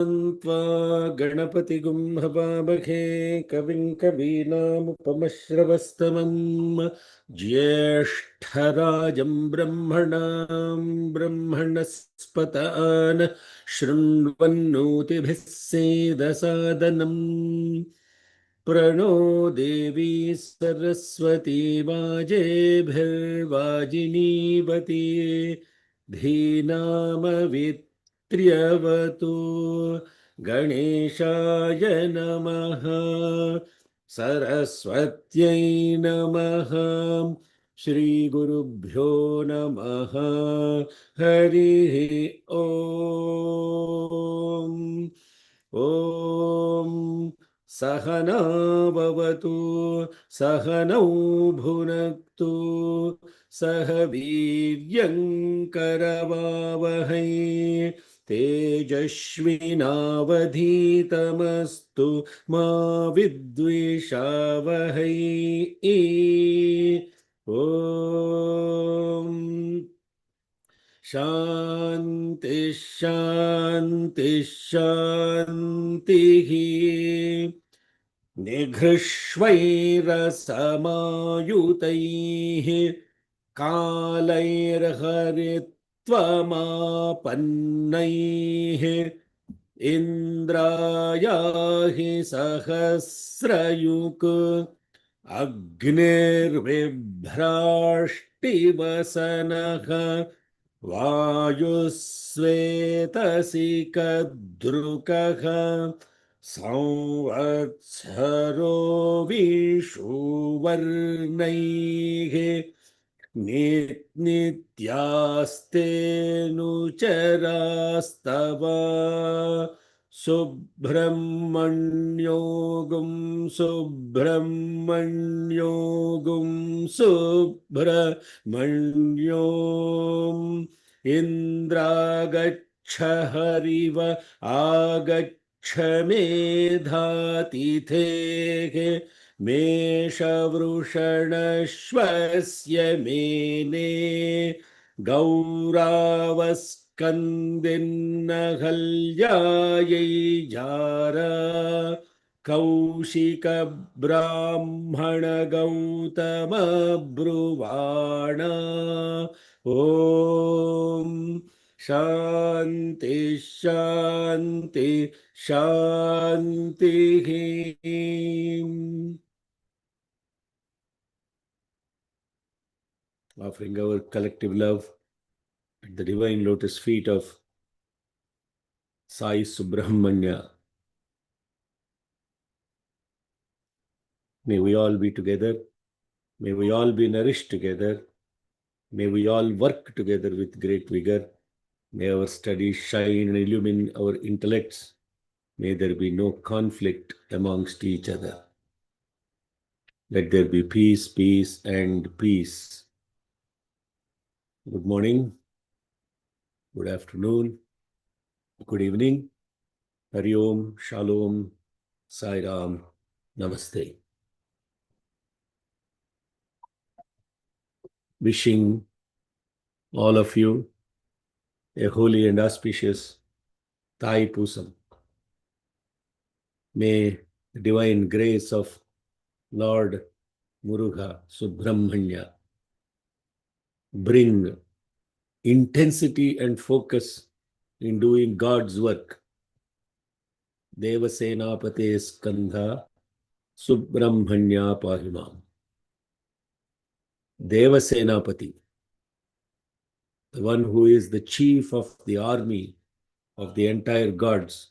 त्वा गणपतिगुं हवामहे कविं कवीनामुपमश्रवस्तमम् ज्येष्ठराजं ब्रह्मणां ब्रह्मणस्पत आन शृण्वन्नोतिभिः सेदसादनम् प्रणो देवी सरस्वती वाजेभिर्वाजिनीवती धीनामवित्र्यवतु गणेशाय नमः सरस्वत्यै नमः श्रीगुरुभ्यो नमः हरिः ॐ ॐ सहना भवतु सहनौ भुनक्तु सह वीर्यङ्करवावहै तेजस्विनावधीतमस्तु मा विद्विषावहै ॐ शान्ति शान्ति शान्तिः निघृष्वैरसमायुतैः कालैर्हरित्वमापन्नैः इन्द्रायाहि सहस्रयुक् अग्निर्बिभ्राष्टिवसनः वायुस्वेतसि कद्रुकः संवत्सरो विषुवर्णैः नित्यास्तेऽनुचरास्तव सुब्रह्मण्योगुं सुब्रह्मण्योगुं सुब्रह्मण्योम् इन्द्रागच्छ हरिव आगच्छ मेधातिथेः मेषवृषणश्वस्य मेने गौरावस्कन्दिन्नहल्यायै जारा कौशिकब्राह्मणगौतमब्रुवाणा ॐ शान्ति शान्ति शान्तिः offering our collective love at the divine lotus feet of Sai Subramanya. May we all be together. May we all be nourished together. May we all work together with great vigor. May our studies shine and illumine our intellects. May there be no conflict amongst each other. Let there be peace, peace, and peace. Good morning, good afternoon, good evening. Hari Om, Shalom, Sai Ram, Namaste. Wishing all of you a holy and auspicious Thai Pusam. May the divine grace of Lord Muruga Subramanya bring intensity and focus in doing God's work. Devasenapate Skandha Subramanya Pahimam. Devasenapati, the one who is the chief of the army of the entire gods.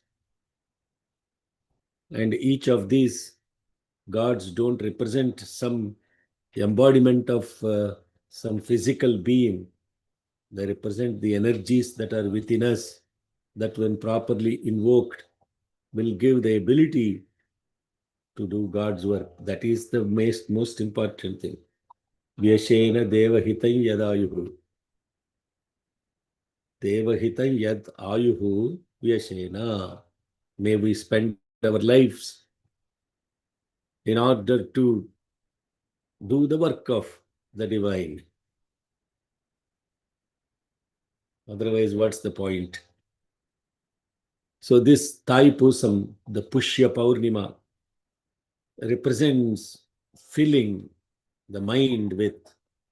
And each of these gods don't represent some embodiment of some physical being. They represent the energies that are within us, that when properly invoked will give the ability to do God's work. That is the most important thing. Vyashena devahitam yadayuhu. Devahitam yad ayuhu vyashena. May we spend our lives in order to do the work of the divine. Otherwise, what's the point? So this Thaipusam, the Pushya Paurnima, represents filling the mind with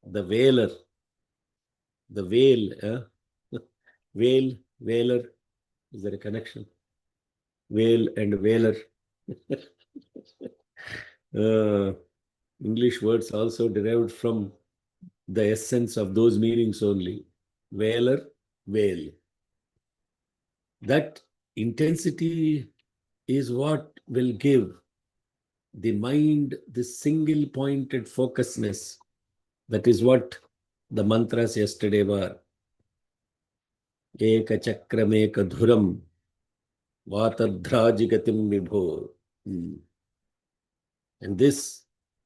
the Velar, the veil. Veil, Velar, is there a connection? Veil and Velar. English words also derived from the essence of those meanings only. Veiler, veil. That intensity is what will give the mind this single pointed focusness. That is what the mantras yesterday were. Eka chakram eka dhuram vatadhrajigatim vibho. And this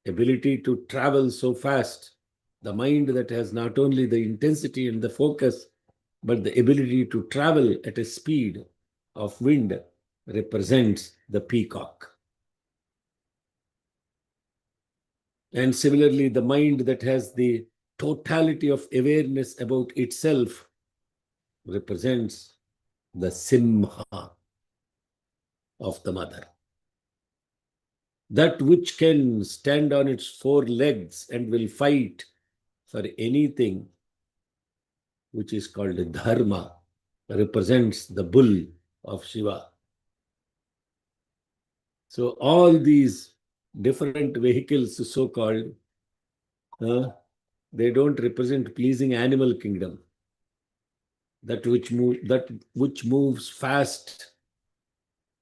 ability to travel so fast, the mind that has not only the intensity and the focus, but the ability to travel at a speed of wind, represents the peacock. And similarly, the mind that has the totality of awareness about itself represents the simha of the mother. That which can stand on its four legs and will fight for anything, which is called dharma, represents the bull of Shiva. So all these different vehicles, so-called, they don't represent pleasing animal kingdom. That which moves fast,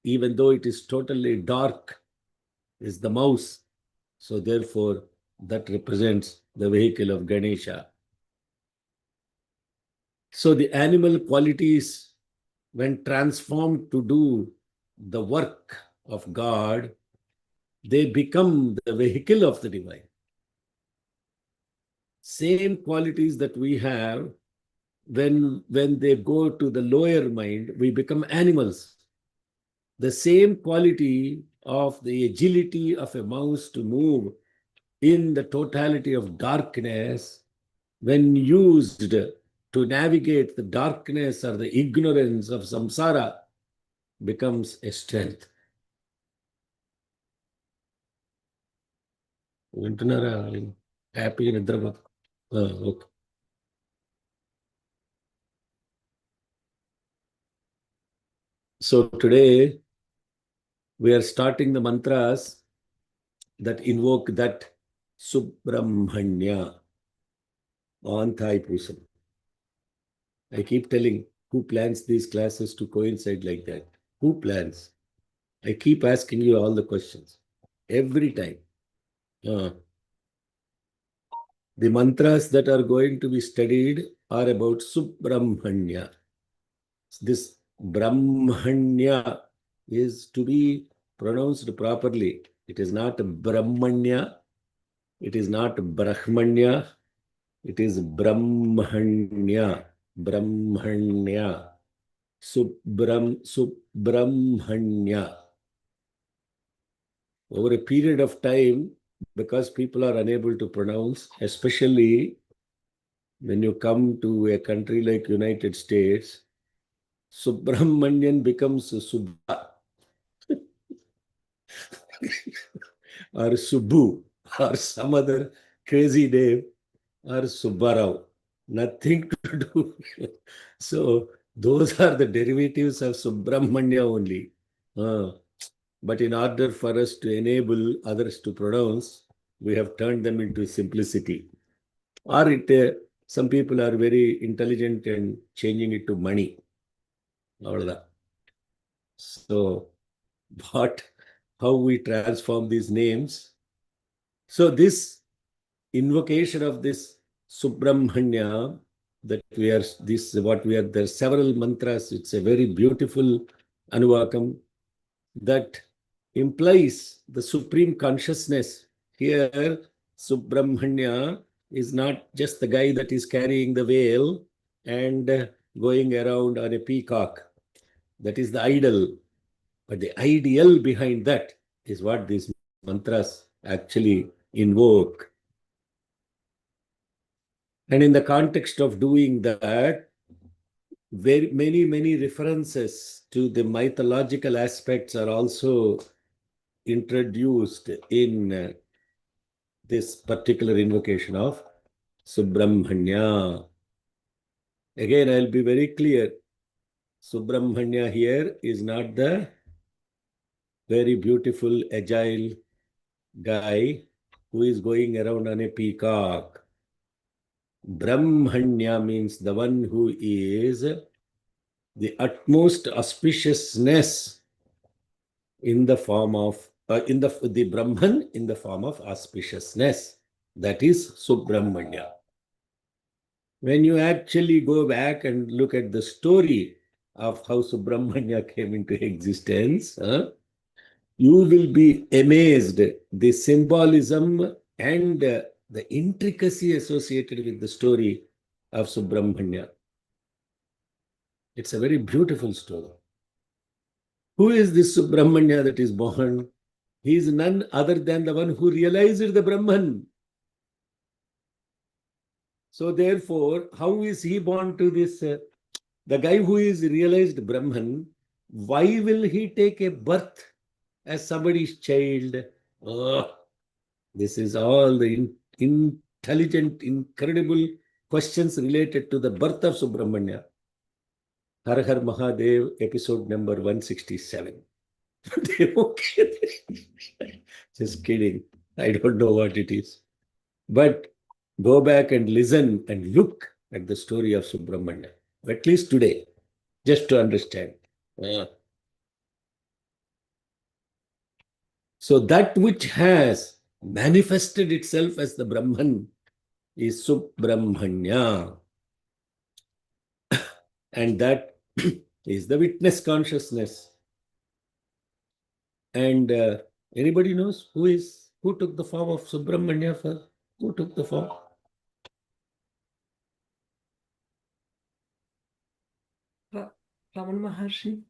even though it is totally dark, is the mouse. So therefore, that represents the vehicle of Ganesha. So the animal qualities, when transformed to do the work of God, they become the vehicle of the divine. Same qualities that we have, when they go to the lower mind, we become animals. The same quality of the agility of a mouse to move in the totality of darkness, when used to navigate the darkness or the ignorance of samsara, becomes a strength. వింటున్నారా? హ్యాపీగా నిద్రపో. Okay. So today we are starting the mantras that invoke that Subramanya on Thaipusam. I keep telling, who plans these classes to coincide like that? Who plans? I keep asking you all the questions every time. The mantras that are going to be studied are about Subramanya. This Brahmanya is to be pronounced properly. It is not Brahmanya. It is not Brahmanya. It is Brahmanya. Brahmanya. Subramanya. Over a period of time, because people are unable to pronounce, especially when you come to a country like United States, Subramanian becomes Subha or Subbu or some other crazy name, or Subbarao. Nothing to do. So those are the derivatives of Subramanya only. But in order for us to enable others to pronounce, we have turned them into simplicity. Or some people are very intelligent and changing it to money. So how we transform these names. So this invocation of this Subramanya, that there are several mantras. It's a very beautiful Anuvakam that implies the supreme consciousness. Here, Subramanya is not just the guy that is carrying the veil and going around on a peacock. That is the idol. But the ideal behind that is what these mantras actually invoke. And in the context of doing that, very many references to the mythological aspects are also introduced in this particular invocation of Subramanya. Again, I'll be very clear. Subramanya here is not the very beautiful, agile guy who is going around on a peacock. Brahmanya means the one who is the utmost auspiciousness in the form of the Brahman in the form of auspiciousness. That is Subramanya. When you actually go back and look at the story of how Subramanya came into existence, you will be amazed the symbolism and the intricacy associated with the story of Subramanya. It's a very beautiful story. Who is this Subramanya that is born? He is none other than the one who realized the Brahman. So therefore, how is he born to this? The guy who is realized Brahman, why will he take a birth as somebody's child? Oh, this is all the intelligent, incredible questions related to the birth of Subramanya. Har Har Mahadev, episode number 167. Just kidding. I don't know what it is. But go back and listen and look at the story of Subramanya, at least today, just to understand. So that which has manifested itself as the Brahman is Subramanya. And that is the witness consciousness. And anybody knows who took the form of Subramanya first? Who took the form? Raman Maharshi.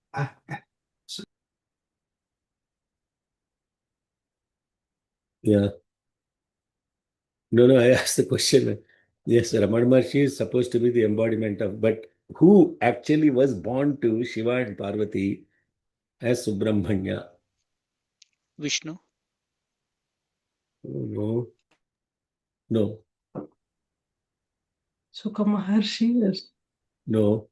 Yeah. No, I asked the question. Yes, Ramana Maharshi is supposed to be the embodiment of, but who actually was born to Shiva and Parvati as Subramanya? Vishnu. Oh, no. Sukha Maharshi is. No.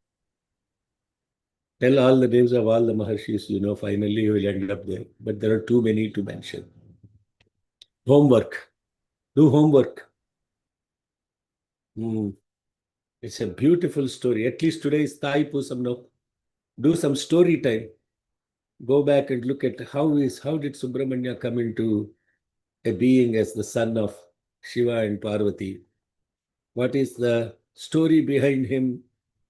Tell all the names of all the Maharshis, finally you will end up there. But there are too many to mention. Homework. Do homework. It's a beautiful story. At least today is Thai Pusam now. Do some story time. Go back and look at how did Subramanya come into a being as the son of Shiva and Parvati. What is the story behind him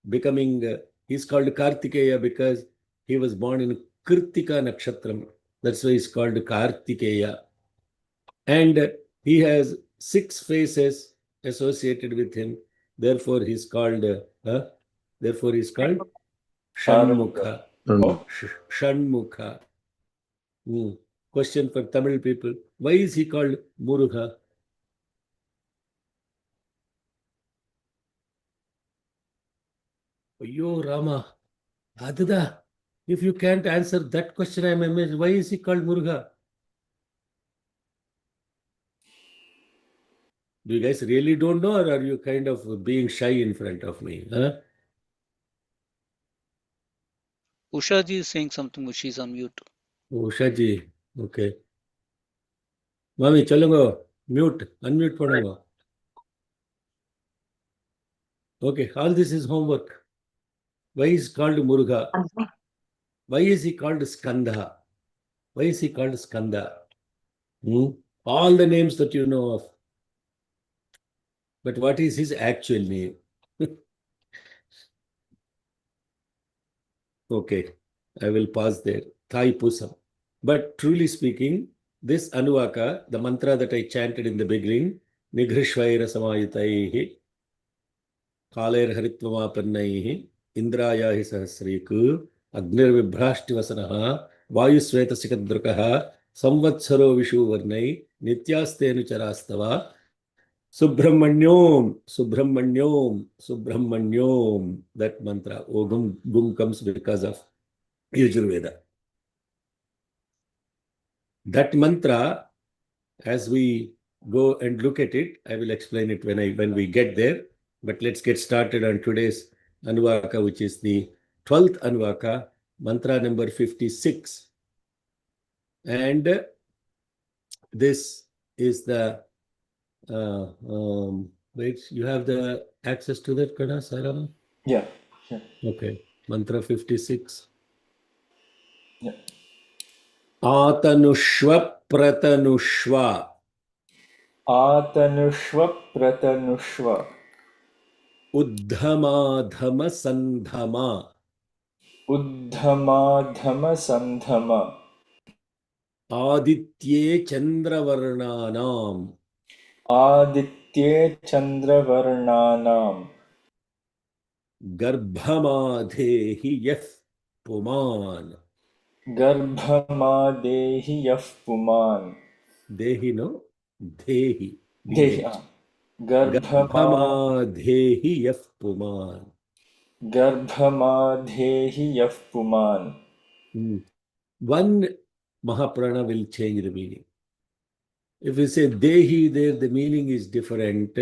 becoming, he's called Kartikeya because he was born in Kritika Nakshatram. That's why he's called Kartikeya. And he has 6 faces associated with him. Therefore, he's called Shanmukha. Shanmukha. Question for Tamil people. Why is he called Muruga? Yo, Rama. Adada. If you can't answer that question, I'm amazed. Why is he called Muruga? Do you guys really don't know, or are you kind of being shy in front of me? Usha ji is saying something, she's on mute. Usha ji, okay. Mami, chalungo, unmute panungo. Okay, all this is homework. Why is called Muruga? Why is he called Skandha? Why is he called Skandha? All the names that you know of. But what is his actual name? Okay, I will pause there. Thai Pusam. But truly speaking, this Anuvaka, the mantra that I chanted in the beginning, Nigrishvaira Samayutaihi, Kaler Haritvamapannaihi, Indrayahi Sahasriku, Agnir Vibhrashtivasanaha, Vayusveta Sikadrukaha, Samvatsaro Vishu Varnai, Nityastenu Charastava, Subramanyom, Subramanyom, Subramanyom. That mantra. Oh, gum comes because of Yajurveda. That mantra, as we go and look at it, I will explain it when we get there. But let's get started on today's Anuvaka, which is the 12th Anuvaka, mantra number 56. And this is the wait, you have the access to that, Kada Sarama? Yeah. Okay. Mantra 56. Yeah. Atanushva pratanushva Atanushva pratanushva uddhamadhama sandhama uddhamadhama sandhama aditye chandravarnanam aditye chandravarnanam garbhamadhehi yah puman. garbhamadehi yah puman. Dehi no? Dehi. Dehi. Garbhamadhehi yah puman. Garbhamadehi yah puman. One Mahaprana will change the meaning. If we say Dehi there, the meaning is different.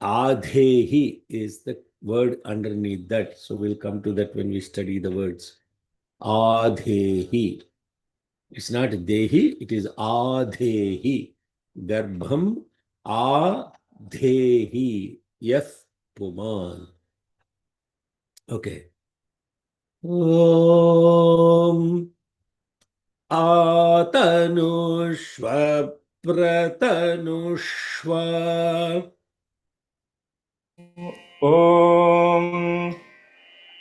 Adhehi is the word underneath that. So we'll come to that when we study the words. Adhehi. It's not Dehi, it is Adhehi. Garbham Adhehi. Yaf Puman. Okay. Om Atanushva Pratanushva Om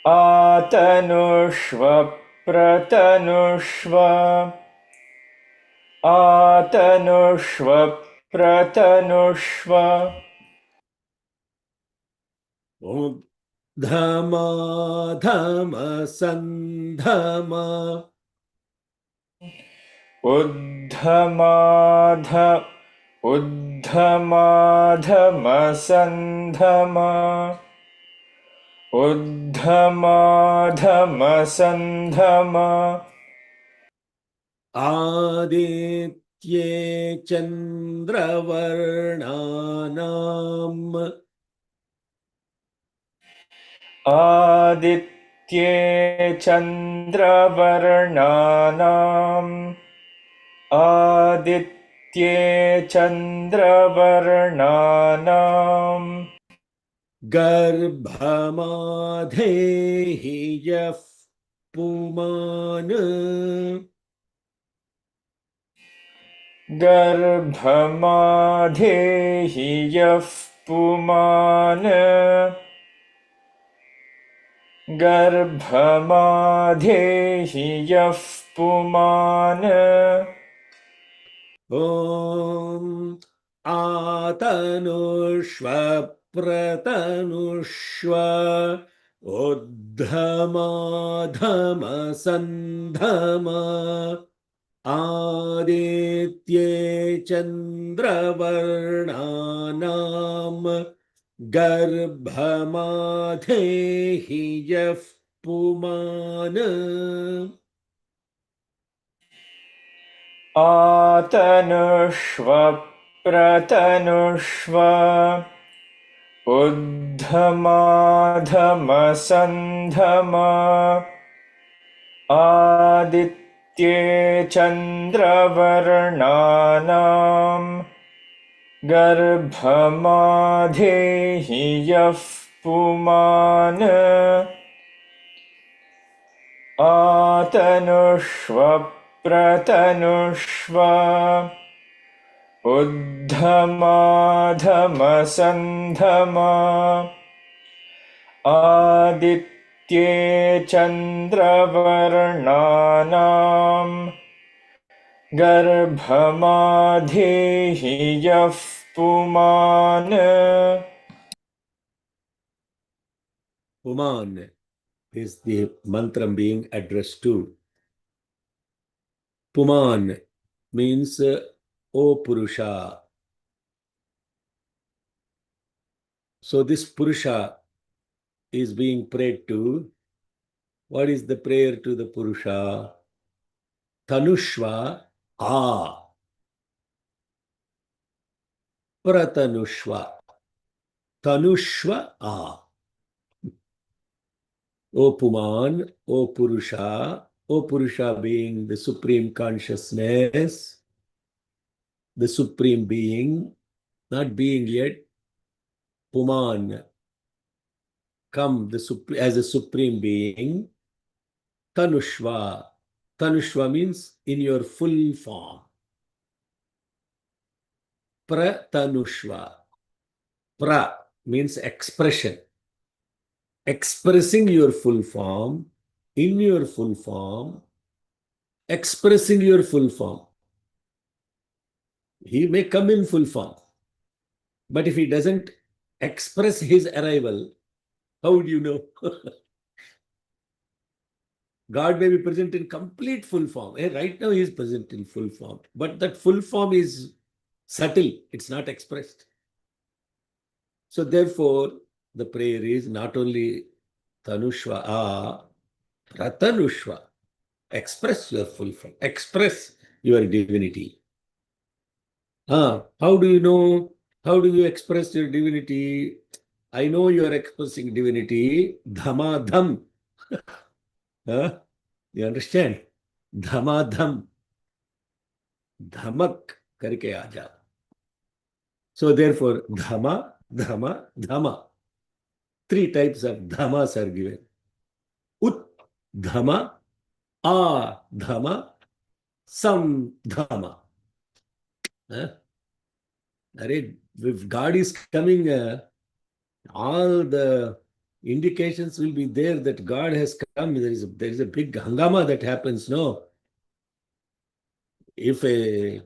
Atanushva pratanushva Atanushva pratanushva Om Dhama Dhama Sandhama Uddhamadha Uddhamadhama sandhama Uddhamadhama sandhama Aditye Chandravarnanam Aditye chandravarnanam Aditye chandravarnanam Garbhamadhehi yaf puman Garbhamadehi yaf puman Garbhamadehi yaf puman Om Atanushva Pratanushva Uddhamadhama Sandhama Aditye Chandravarnanam Garbhamadhehi yaf puman Atanushva pratanushva Uddhamadhama sandhama Aditye chandravarnanam Garbhamadehi yaf puman Atanushva pratanushva Uddhamadhama sandhama Aditye chandravarnanam Garbhamadehi yaf puman Puman is the mantra being addressed to. Puman means O Purusha. So this Purusha is being prayed to. What is the prayer to the Purusha? Tanushva A. Pratanushva. Tanushva A. O Puman, O Purusha being the supreme consciousness, the supreme being, not being yet, Puman, come as a supreme being, Tanushva. Tanushva means in your full form. Pratanushva. Pra means expression. Expressing your full form, in your full form, expressing your full form. He may come in full form, but if he doesn't express his arrival, how would you know? God may be present in complete full form. Right now he is present in full form, but that full form is subtle. It's not expressed. So therefore, the prayer is not only Tanushva A, Pratanushva. Express your full form. Express your divinity. How do you know? How do you express your divinity? I know you are expressing divinity. Dhamadham. You understand? Dhamadham. Dhamak karke aaja. So therefore, dhama, dhama, dhama. 3 types of dhamas are given. Ut dhama, a dhama, sam dhama. If God is coming, all the indications will be there that God has come. There is a big hangama that happens. No, if a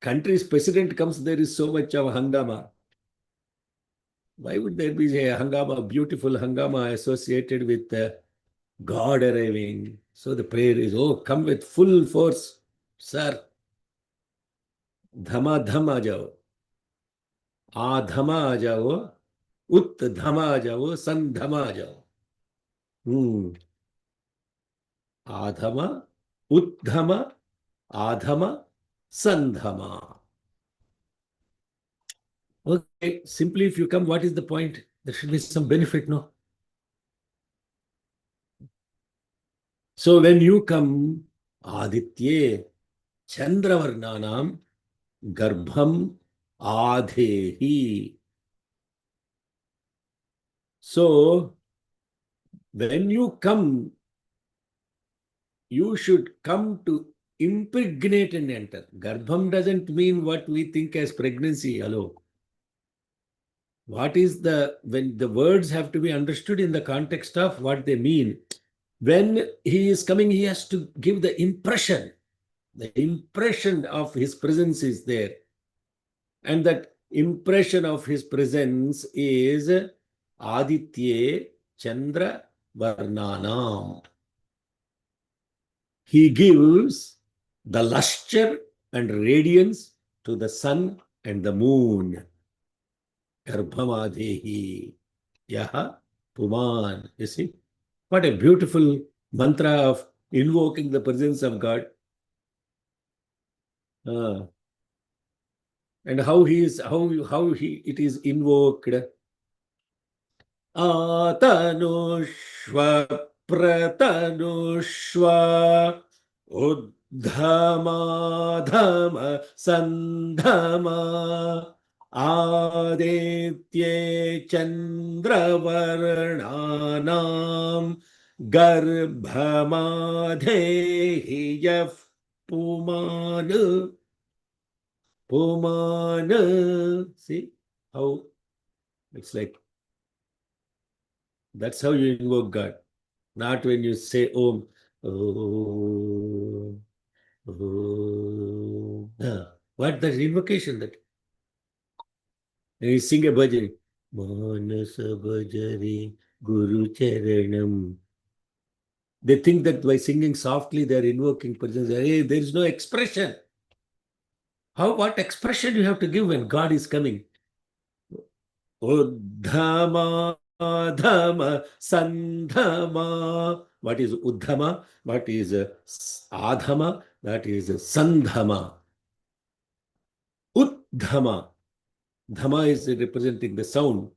country's president comes, there is so much of hangama. Why would there be a hangama, beautiful hangama associated with God arriving? So the prayer is, oh, come with full force, sir. Dhama dham aa jao. A dhama aa jao. Ut dhama aa jao. San dhama aa jao. Adhama, Uddhama, Adhama, Sandhama. Okay, simply if you come, what is the point? There should be some benefit, no? So when you come, Aditye, Chandravarnanam, Garbham, Adhehi. So when you come, you should come to impregnate and enter. Garbham doesn't mean what we think as pregnancy. Hello. What is when the words have to be understood in the context of what they mean. When he is coming, he has to give the impression. The impression of his presence is there. And that impression of his presence is Aditye Chandra Varnanam. He gives the lustre and radiance to the sun and the moon. Garbhamadehi Yaha Puman. You see? What a beautiful mantra of invoking the presence of God. And how it is invoked. Atanushva Pratanushva Uddhama Dhama Sandhama Aditye Chandravarnanam Garbhamadehi Yaf Pumana. Pumana. See how it's like. That's how you invoke God. Not when you say Om. Om. Om. What? That's invocation that. And you sing a bhajani. Manasa bhajari Guru Charanam. They think that by singing softly they are invoking presence. Hey, there is no expression. What expression you have to give when God is coming? Uddhama Dhama Sandhama. What is Uddhama? What is Adhama? That is Sandhama. Uddhama. Dhama is representing the sound.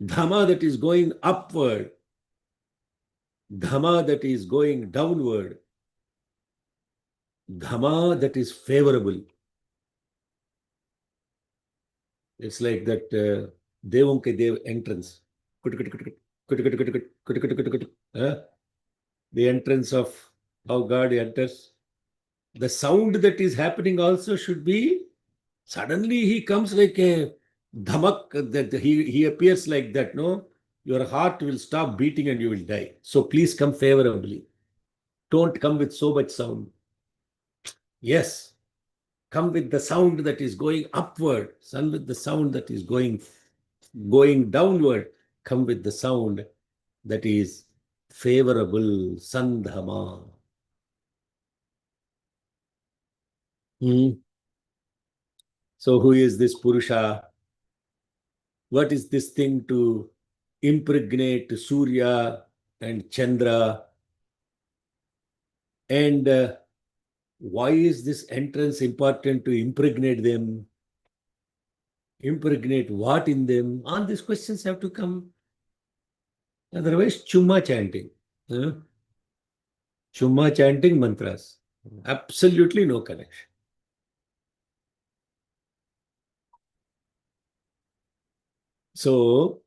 Dhama that is going upward. Dhama that is going downward. Dhama that is favorable. It's like that Devam ke Dev entrance. The entrance of how God enters. The sound that is happening also should be, suddenly he comes like a dhamak, that he appears like that, no? Your heart will stop beating and you will die. So please come favorably. Don't come with so much sound. Yes, come with the sound that is going upward. Come with the sound that is going downward. Come with the sound that is favorable. Sandhama. So who is this Purusha? What is this thing to impregnate Surya and Chandra? And why is this entrance important to impregnate them? Impregnate what in them? All these questions have to come. Otherwise, Chumma chanting. Chumma chanting mantras. Absolutely no connection. So,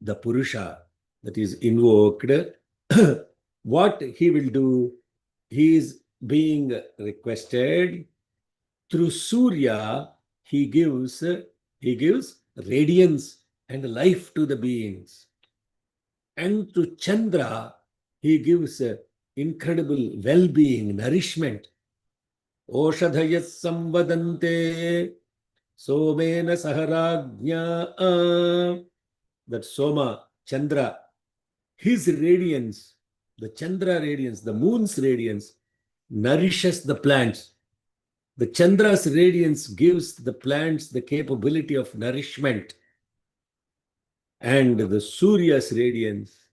the Purusha that is invoked, what he will do, he is being requested through Surya, he gives radiance and life to the beings. And to Chandra, he gives incredible well-being, nourishment. Oshadhayas samvadante somena saharajnya. That Soma, Chandra, his radiance, the Chandra radiance, the moon's radiance, nourishes the plants. The Chandra's radiance gives the plants the capability of nourishment. And the Surya's radiance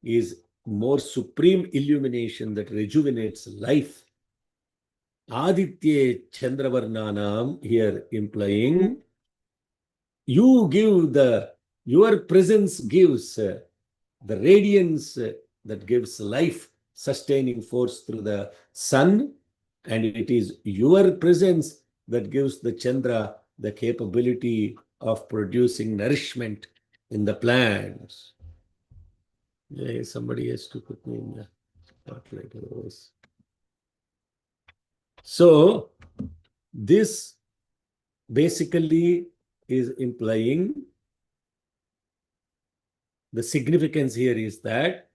is more supreme illumination that rejuvenates life. Aditya Chandravarnanam, here implying, your presence gives the radiance that gives life, sustaining force through the sun, and it is your presence that gives the Chandra the capability of producing nourishment in the plants. Yeah, somebody has to put me in the spotlight. So, this basically is implying, the significance here is that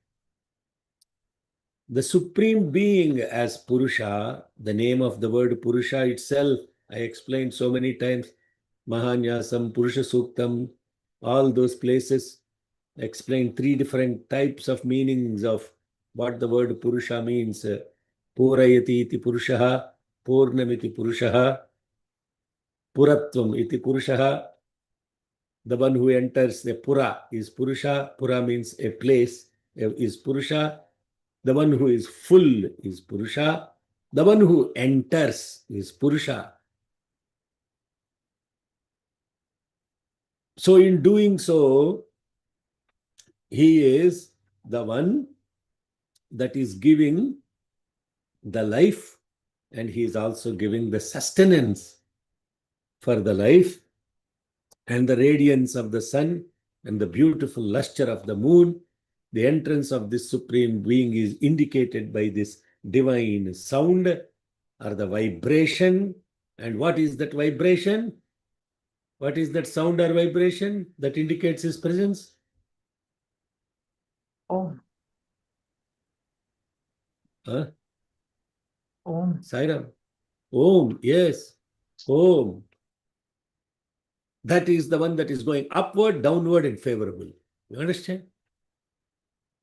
the Supreme Being as Purusha, the name of the word Purusha itself, I explained so many times, Mahanyasam, Purusha Suktam, all those places explain 3 different types of meanings of what the word Purusha means. Purayati iti Purushaha, Purnamiti Purushaha, Puratvam iti Purushaha. The one who enters the Pura is Purusha. Pura means a place, is Purusha. The one who is full is Purusha. The one who enters is Purusha. So in doing so, he is the one that is giving the life, and he is also giving the sustenance for the life, and the radiance of the sun and the beautiful luster of the moon. The entrance of this Supreme Being is indicated by this divine sound or the vibration. And what is that vibration? What is that sound or vibration that indicates his presence? Om. Huh? Om. Sairam. Om, yes. Om. That is the one that is going upward, downward, and favorable. You understand?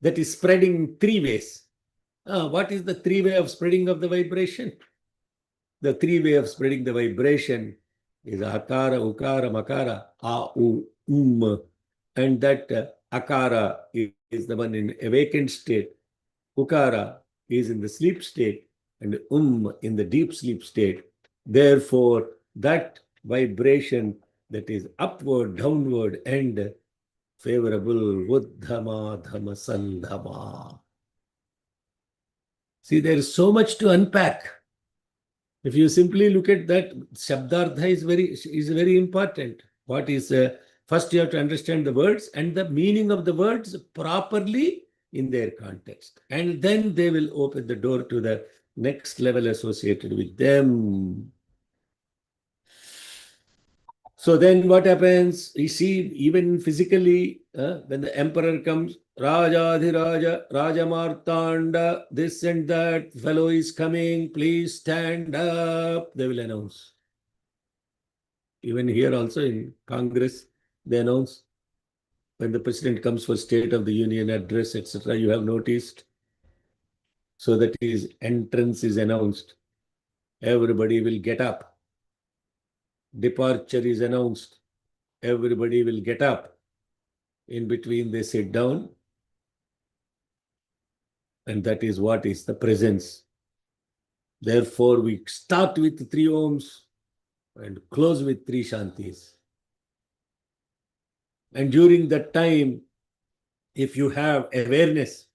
That is spreading 3 ways. What is the 3 way of spreading of the vibration? The 3 way of spreading the vibration is akara, ukara, makara, a, u, and that akara is the one in awakened state, ukara is in the sleep state, and in the deep sleep state. Therefore, that vibration that is upward, downward, and favorable, Uddhama Dhama Sandhama. See, there is so much to unpack. If you simply look at that, Shabdartha is very important. What is first you have to understand the words and the meaning of the words properly in their context, and then they will open the door to the next level associated with them. So then what happens? You see, even physically, when the emperor comes, Rajadhiraja, Rajamartanda, this and that fellow is coming, please stand up, they will announce. Even here also in Congress, they announce when the president comes for State of the Union address, etc. You have noticed. So that his entrance is announced. Everybody will get up. Departure is announced. Everybody will get up. In between, they sit down. And that is what is the presence. Therefore, we start with 3 Oms and close with 3 Shantis. And during that time, if you have awareness,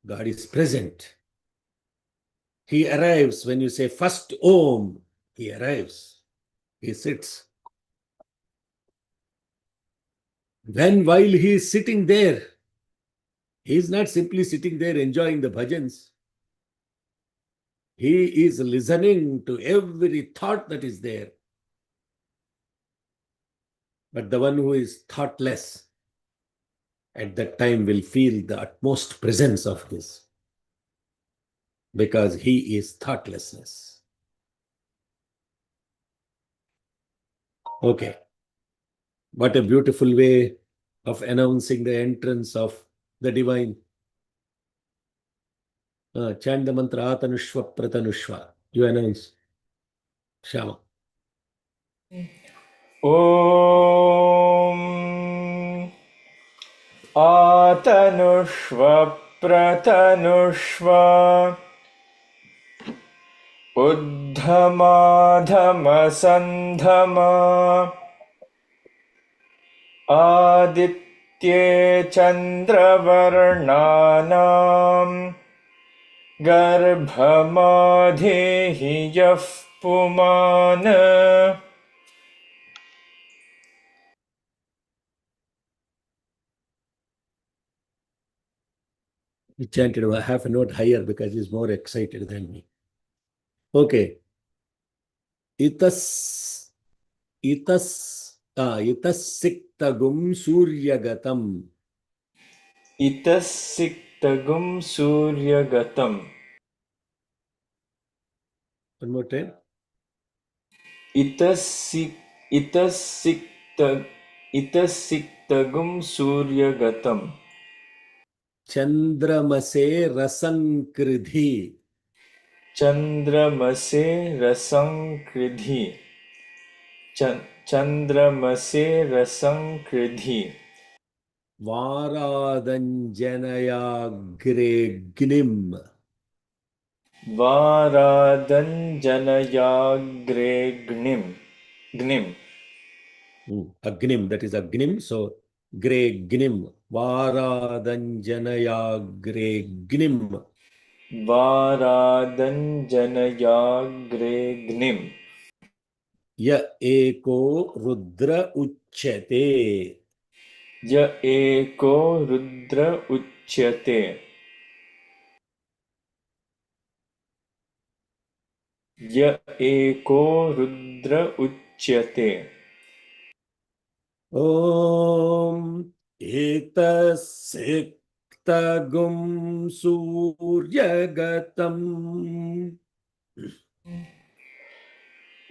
God is present. He arrives when you say first Om, he arrives. He sits. Then while he is sitting there, he is not simply sitting there enjoying the bhajans. He is listening to every thought that is there. But the one who is thoughtless at that time will feel the utmost presence of this, because he is thoughtlessness. Okay. What a beautiful way of announcing the entrance of the divine. Chant the mantra Atanushva Pratanushva. You announce. Shama. ॐ आतनुष्व प्रतनुष्व उद्धमाधमसन्धमा आदित्ये चन्द्रवर्णानां गर्भमाधेहि यः पुमान् He chanted half a note higher because he's more excited than me. Okay. Itas siktagum suryagatam. इतसिक्तगुं सूर्यगतम् One more time. इतसिक्तगुं सूर्यगतम् Chandramase rasankridhi. चन्द्रमसे रसंकृधि चन्द्रमसे रसंकृधि Varadanjanayagregnim. वारादञ्जनयाग्रेग्निम् Agnim, that is Agnim. So, Gregnim. Varadanjanayagregnim. वारादञ्जनयाग्रेग्निम् Ya eko rudra uchyate. य एको रुद्र उच्यते य एको रुद्र उच्यते Om etasyktagum suryagatam.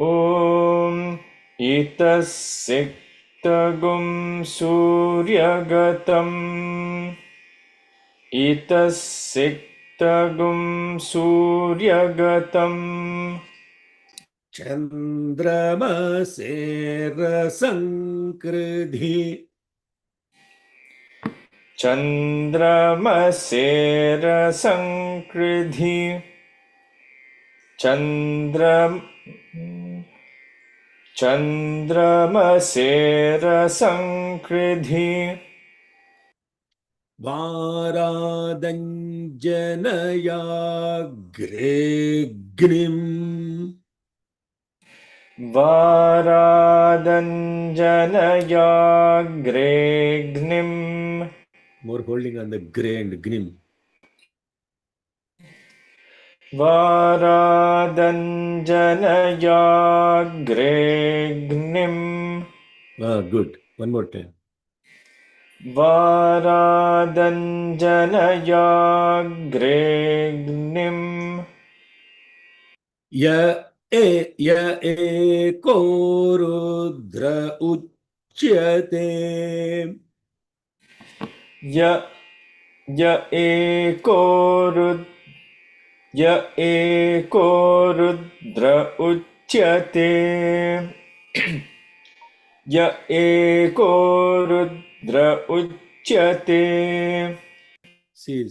Om इतसिक्तगुं सूर्यगतम् इतसिक्तगुं सूर्यगतम् चन्द्रमसेरसङ्कृधि चन्द्रमसेरसङ्कृधि चन्द्रमसेरसङ्कृधि वारादञ्जनयाग्रेऽग्निम् वारादञ्जनयाग्रेऽग्निम् More holding on the gray and gnim. वारादञ्जनयाग्रेऽग्निम् Good. One more time. वारादञ्जनयाग्रेऽग्निम् य एको रुद्र उच्यते य एको रुद्र उच्यते य एको रुद्र उच्यते See,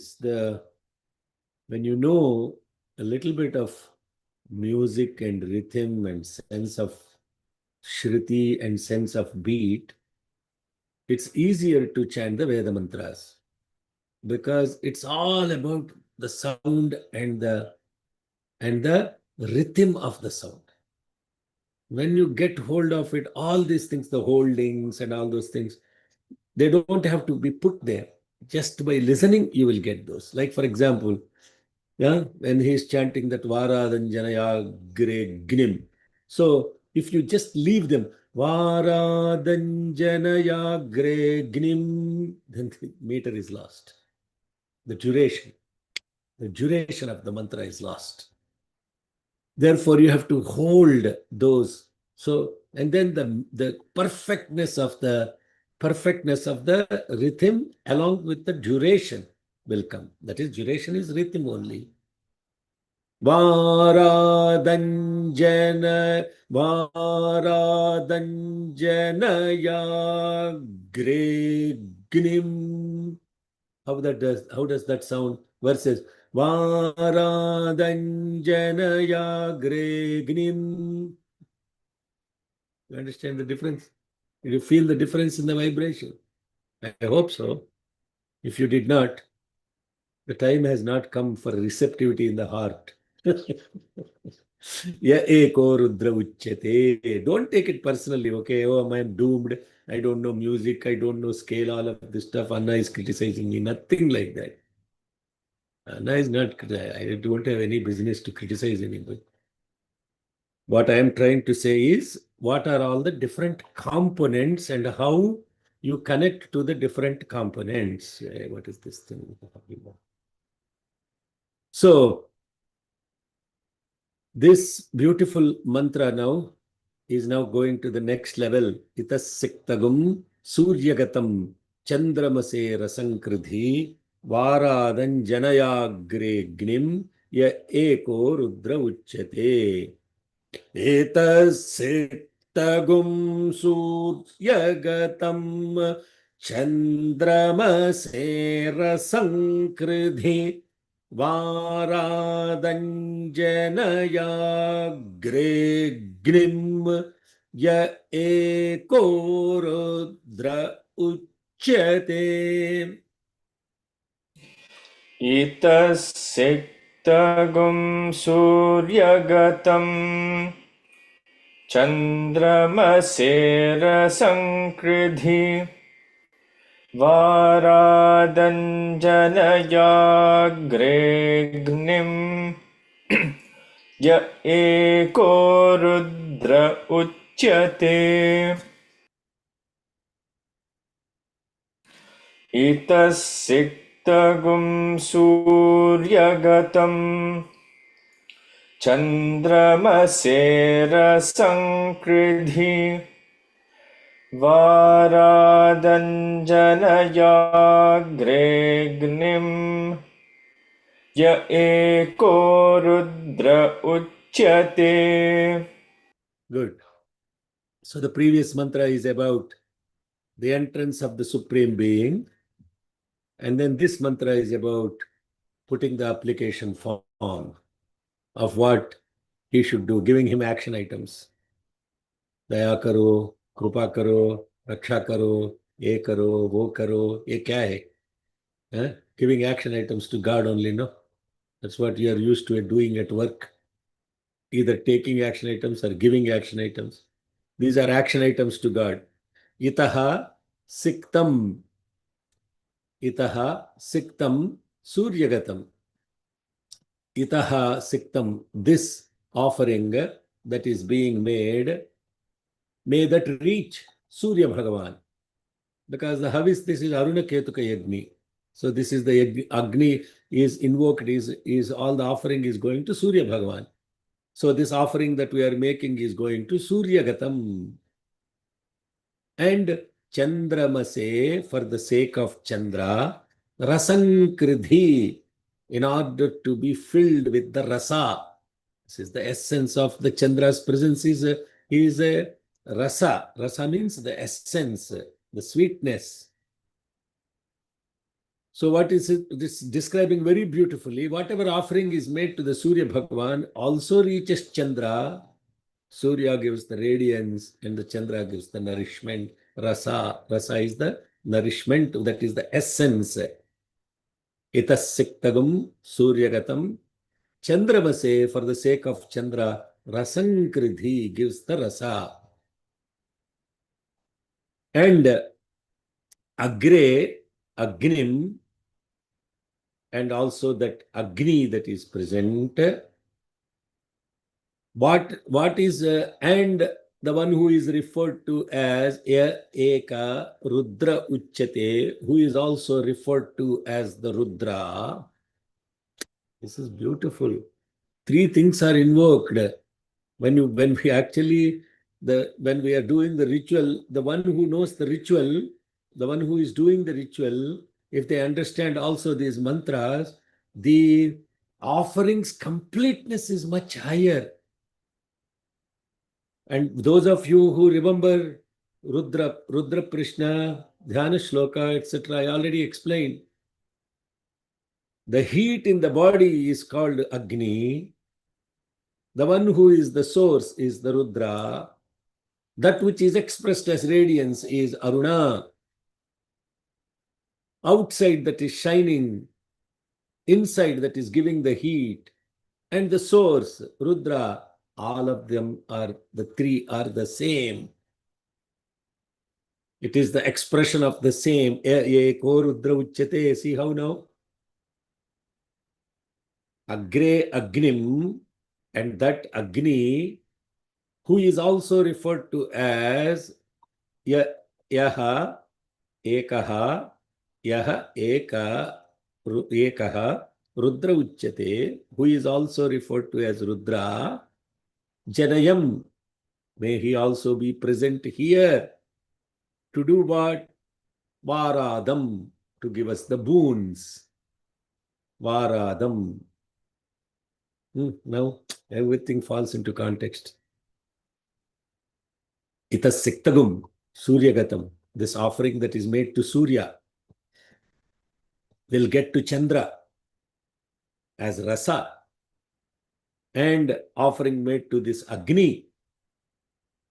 when you know a little bit of music and rhythm and sense of shruti and sense of beat, it's easier to chant the Veda mantras because it's all about the sound and the rhythm of the sound. When you get hold of it, all these things, the holdings and all those things, they don't have to be put there. Just by listening, you will get those. Like, for example, when he's chanting that Varadanjanaya Gre Gnim. So, if you just leave them, Varadanjanaya Gre Gnim, then the meter is lost. The duration of the mantra is lost. Therefore, you have to hold those. So, and then the perfectness of the rhythm along with the duration will come. That is, duration is rhythm only. Varadanjanaya Gregnim. How does that sound? Verses Varadanjanaya Gregnim. You understand the difference? Did you feel the difference in the vibration? I hope so. If you did not, the time has not come for receptivity in the heart. Ya eko rudra uchyate. Don't take it personally, okay? Oh, I'm doomed. I don't know music. I don't know scale, all of this stuff. Anna is criticizing me. Nothing like that. Anna is not, I don't have any business to criticize anybody. What I am trying to say is, what are all the different components and how you connect to the different components. What is this thing? So, this beautiful mantra now is now going to the next level. Itassiktagum suryagatam chandramase rasankridhi varadanjanayagregnim ya eko rudra uchyate. Etassiktagum suryagatam chandramase rasankridhi Varadanjanayagregnim ya eko rudra uchyate. Itassiktagum suryagatam chandramasera sankridhi Varadanjanayagregnim ya eko rudra uchyate. Itassiktagum suryagatam chandramasera sankridhi Varadanjanayagregnim ya eko rudra uchyate. Good. So the previous mantra is about the entrance of the Supreme Being. And then this mantra is about putting the application form of what he should do, giving him action items. दया करो, कृपा करो, रक्षा करो, ये करो, वो करो, ये क्या है? Giving action items to God only, no? That's what you are used to doing at work. Either taking action items or giving action items. These are action items to God. Itaha siktam. Itaha siktam suryagatam. Itaha siktam. This offering that is being made, may that reach Surya Bhagavan. Because the Havis, this is Aruna Ketuka Yagni. So this is the Agni is invoked, is all the offering is going to Surya Bhagavan. So this offering that we are making is going to Surya Gatam. And Chandramase, for the sake of Chandra, Rasankridhi, in order to be filled with the rasa. This is the essence of the Chandra's presence is a rasa. Rasa means the essence, the sweetness. So what is it? This describing very beautifully. Whatever offering is made to the Surya Bhagavan also reaches Chandra. Surya gives the radiance and the Chandra gives the nourishment. Rasa. Rasa is the nourishment, that is the essence. Itassiktagam Suryagatam. Chandramase, for the sake of Chandra, Rasankridhi gives the rasa. And Agre, Agnim, and also that Agni that is present. What is, and the one who is referred to as Eka Rudra Uchyate, who is also referred to as the Rudra. This is beautiful. Three things are invoked. When we actually, when we are doing the ritual, the one who knows the ritual, the one who is doing the ritual, if they understand also these mantras, the offering's completeness is much higher. And those of you who remember Rudra Prishna, Dhyana Shloka, etc., I already explained. The heat in the body is called Agni. The one who is the source is the Rudra. That which is expressed as radiance is Aruna. Outside that is shining. Inside that is giving the heat. And the source, Rudra, all of them are, the three are the same. It is the expression of the same. Eko Rudra Uchyate. See how now? Agre Agnim, and that Agni, who is also referred to as Yaha Ekaha, Yaha Ekaha Rudra Uchyate, who is also referred to as Rudra. Janayam, may he also be present here to do what? Varadam, to give us the boons. Varadam. Now everything falls into context. Itasiktagum, Suryagatam, this offering that is made to Surya will get to Chandra as rasa, and offering made to this Agni,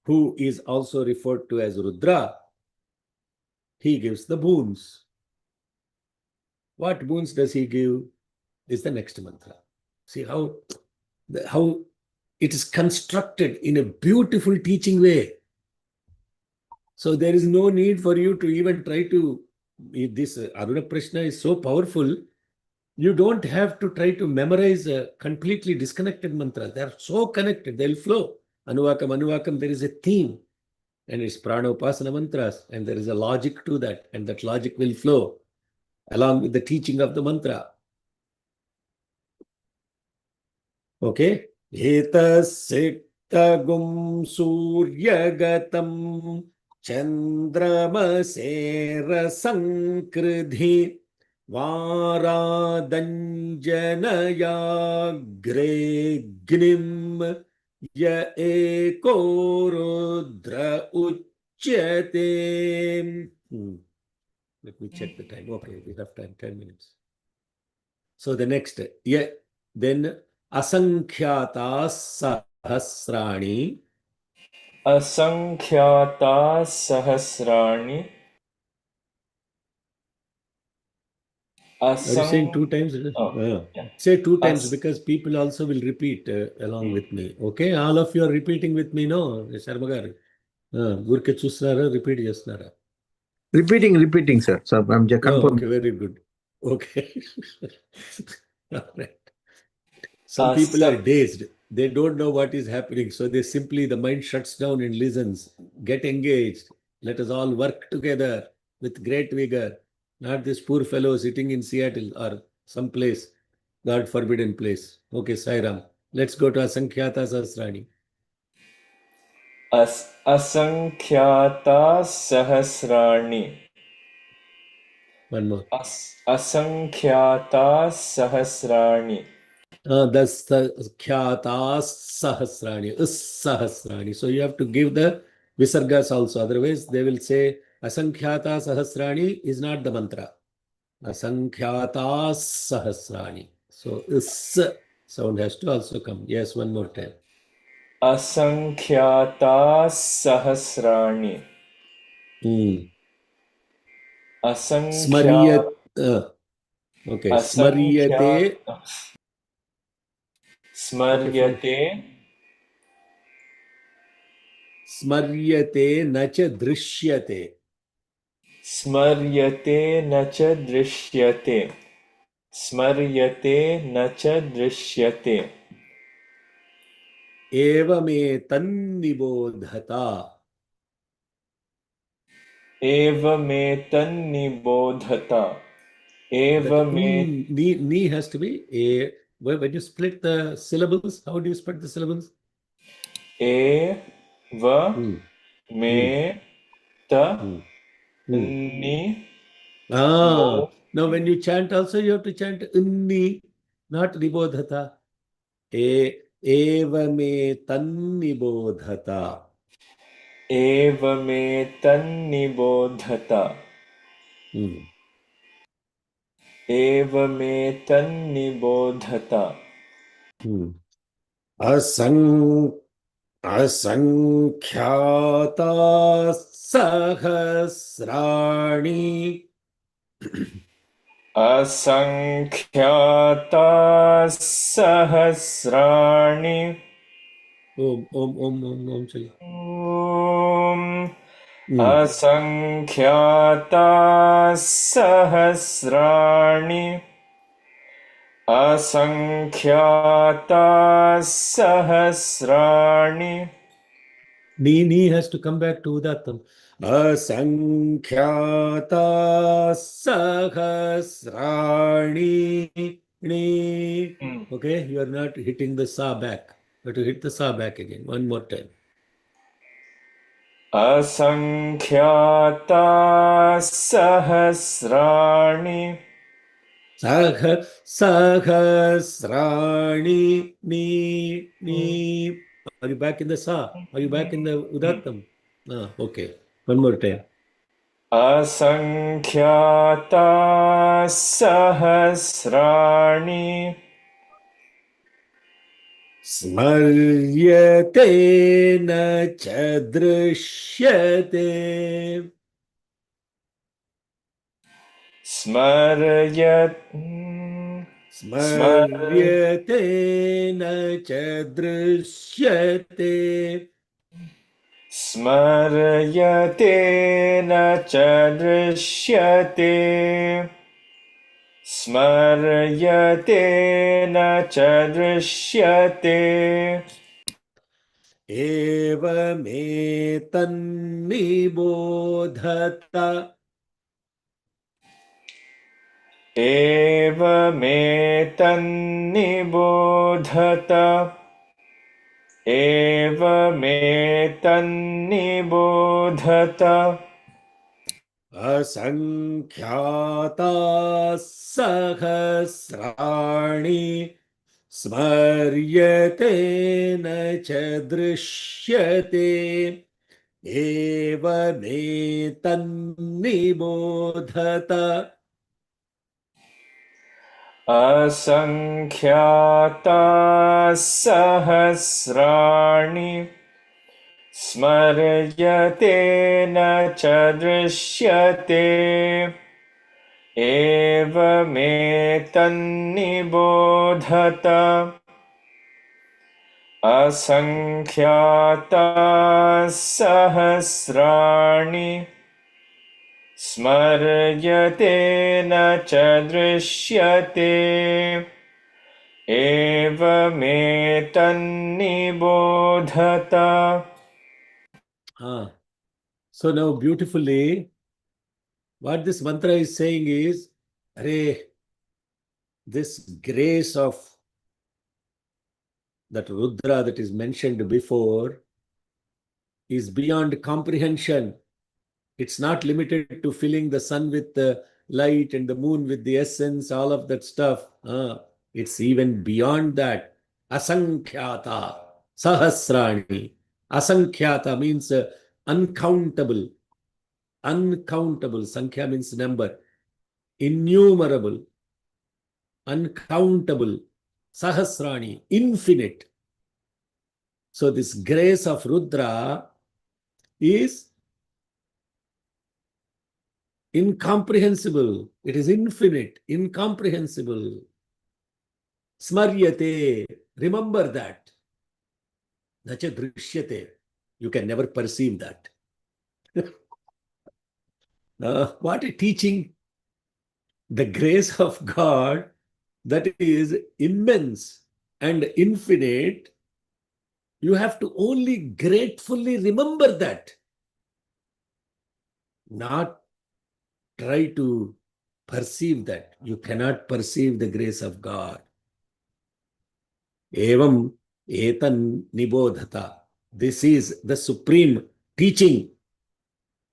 who is also referred to as Rudra, he gives the boons. What boons does he give? Is the next mantra. See how it is constructed in a beautiful teaching way. So there is no need for you to even try to, this Aruna Prashna is so powerful, you don't have to try to memorize a completely disconnected mantra. They are so connected, they'll flow. Anuvakam, there is a theme, and it's Prana Upasana mantras, and there is a logic to that, and that logic will flow along with the teaching of the mantra. Okay? Etassiktagum Suryagatam Chandramasera Sankridhi Varadanjanaya Gregnim Ya eko rudra uchyate. Let me check the time. Okay, we have time, 10 minutes. So the next, yeah, then asankhyata sahasrani. असङ्ख्याता सहस्राणि Are you saying two times? Oh, yeah. Say two times As- because people also will repeat along with me. Okay, all of you are repeating with me, no? Sharma garu. Gurke chusnara, repeat chesnara. Repeating, sir. So I'm just Oh, confirming. okay, very good. Okay. All right. Some people are dazed. They don't know what is happening. So they simply, the mind shuts down and listens. Get engaged. Let us all work together with great vigor. Not this poor fellow sitting in Seattle or some place, God forbidden place. Okay, Sairam. Let's go to Asankhyata Sahasrani. असङ्ख्याता सहस्राणि One more. असङ्ख्याता सहस्राणि Das Khyata Sahasrani. Sahasrani. So you have to give the Visargas also. Otherwise, they will say Asankhyata Sahasrani is not the mantra. Asankhyata Sahasrani. So is sound has to also come. Yes, one more time. असङ्ख्याता सहस्राणि असङ्ख्या Smaryat. Okay. Smaryate. स्मर्यते Smaryate na cha drishyate. स्मर्यते न च दृश्यते स्मर्यते न च दृश्यते Evametannibodhata. एवमेतन्निबोधत That एवमे ni has to be a. When you split the syllables, how do you split the syllables? एव मे त नि Now when you chant also, you have to chant inni, not nibodhata. Evametannibodhata. एवमेतन्निबोधत एवमेतन्निबोधत Asankhyata sahasrani. असङ्ख्याता सहस्राणि Om chali. असङ्ख्याता सहस्राणि असङ्ख्याता सहस्राणि Ni has to come back to Udattam. Asankhyata sahasrani. Okay, you are not hitting the sa back. You have to hit the sa back again. One more time. असङ्ख्याता सहस्राणि Sahasrani. Ni. Are you back in the sa? Are you back in the Udattam? Okay. One more time. असङ्ख्याता सहस्राणि Smaryate na cha drishyate. Smaryate na cha drishyate. स्मर्यते न च दृश्यते स्मर्यते न च दृश्यते Evametannibodhata. एवमेतन्निबोधत एवमेतन्निबोधत Asankhyata sahasrani. स्मर्यते न च दृश्यते एवमेतन्निबोधत असङ्ख्याता सहस्राणि स्मर्यते न च दृश्यते एवमेतन्निबोधत असङ्ख्याता सहस्राणि स्मर्यते न च दृश्यते एवमेतन्निबोधत. So now beautifully, what this mantra is saying is, Hare, this grace of that Rudra that is mentioned before is beyond comprehension. It's not limited to filling the sun with the light and the moon with the essence, all of that stuff. It's even beyond that. Asankhyata, Sahasrani. Asankhyata means uncountable. Uncountable. Sankhya means number. Innumerable. Uncountable. Sahasrani. Infinite. So this grace of Rudra is incomprehensible. It is infinite, incomprehensible. Smaryate. Remember that. Nacha drishyate. You can never perceive that. What a teaching. The grace of God that is immense and infinite. You have to only gratefully remember that. Not try to perceive that. You cannot perceive the grace of God. Evam etan nibodhata. This is the supreme teaching.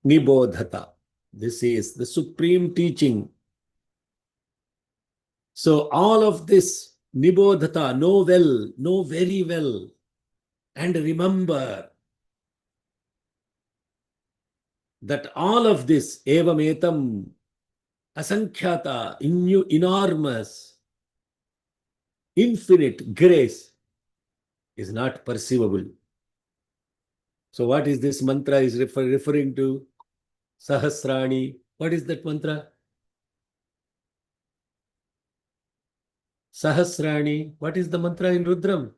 Nibodhata. This is the supreme teaching. So all of this nibodhata, know well, know very well, and remember that all of this evam etam asankhyata, enormous, infinite grace is not perceivable. So what is this mantra is referring to? Sahasrani. What is that mantra? Sahasrani. What is the mantra in Rudram?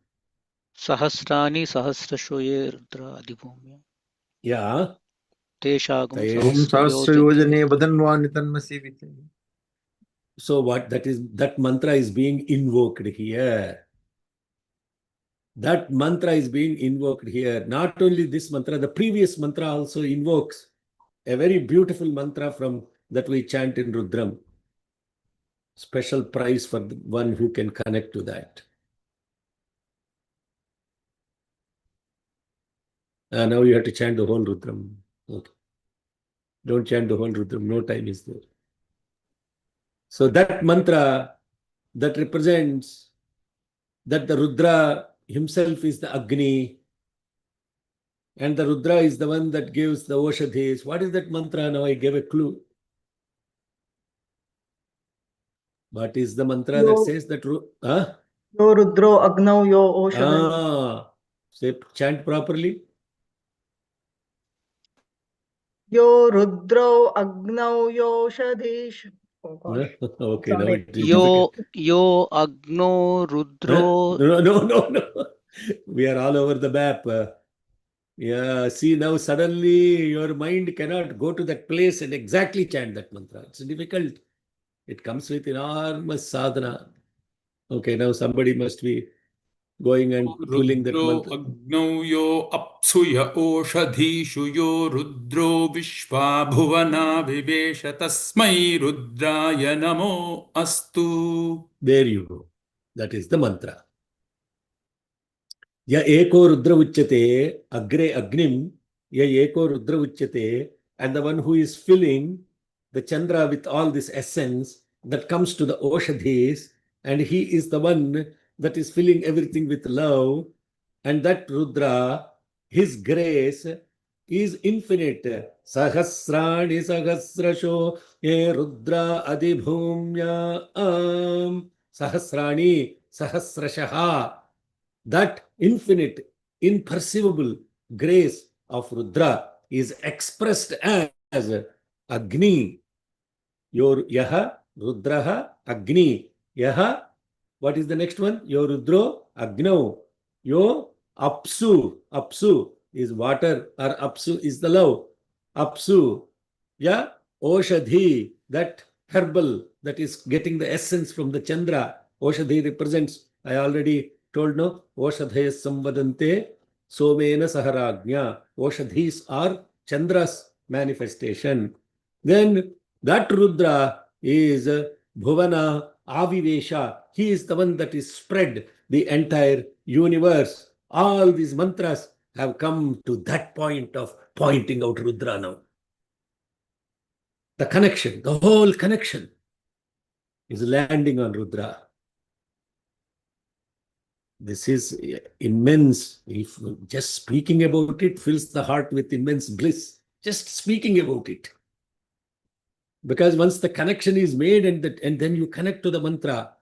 Sahasrani Sahasrashoye Rudra Adibhumya. Yeah. Teshagam Om Sahasra Yojane Vadanvani Tanmasi Vite. So what that mantra is being invoked here. That mantra is being invoked here. Not only this mantra, the previous mantra also invokes a very beautiful mantra from that we chant in Rudram. Special prize for the one who can connect to that. Now you have to chant the whole Rudram. Okay. Don't chant the whole Rudram. No time is there. So that mantra that represents that the Rudra himself is the Agni, and the Rudra is the one that gives the Oshadhis. What is that mantra? Now I gave a clue. What is the mantra that says that? Yo Rudro Agnau Yo Oshadai. Say, chant properly. Yo Rudro Agnau Yo Shadish. Oh gosh. Okay, Sorry. now it is Yo difficult. Agno Rudro. No. We are all over the map. Yeah, see now suddenly your mind cannot go to that place and exactly chant that mantra. It's difficult. It comes with enormous sadhana. Okay, now somebody must be going and pulling that Rudro mantra. Agno Yo Apsuya Oshadhishu Yo Rudro Vishva Bhuvana Vivesha Tasmai Rudraya Namo Astu. There you go. That is the mantra. Ya eko rudra uchyate, agre agnim, ya eko rudra uchyate, and the one who is filling the Chandra with all this essence that comes to the Oshadhis, and he is the one that is filling everything with love. And that Rudra, his grace, is infinite. Sahasrani sahasrasho ye Rudra adibhumya Sahasrani sahasrashaha. That infinite, imperceivable grace of Rudra is expressed as Agni. Your Yaha, Rudraha, Agni. Yaha, what is the next one? Your Rudro, Agno. Your Apsu. Apsu is water, or Apsu is the love. Apsu. Yeah, Oshadhi, that herbal that is getting the essence from the Chandra. Oshadhi represents, I already told, no, Oshadhaya Samvadante Somena Saharagnya. Oshadhis are Chandra's manifestation. Then that Rudra is Bhuvana Avivesha. He is the one that is spread the entire universe. All these mantras have come to that point of pointing out Rudra now. The connection, the whole connection is landing on Rudra. This is immense. If just speaking about it fills the heart with immense bliss. Just speaking about it. Because once the connection is made and then you connect to the mantra,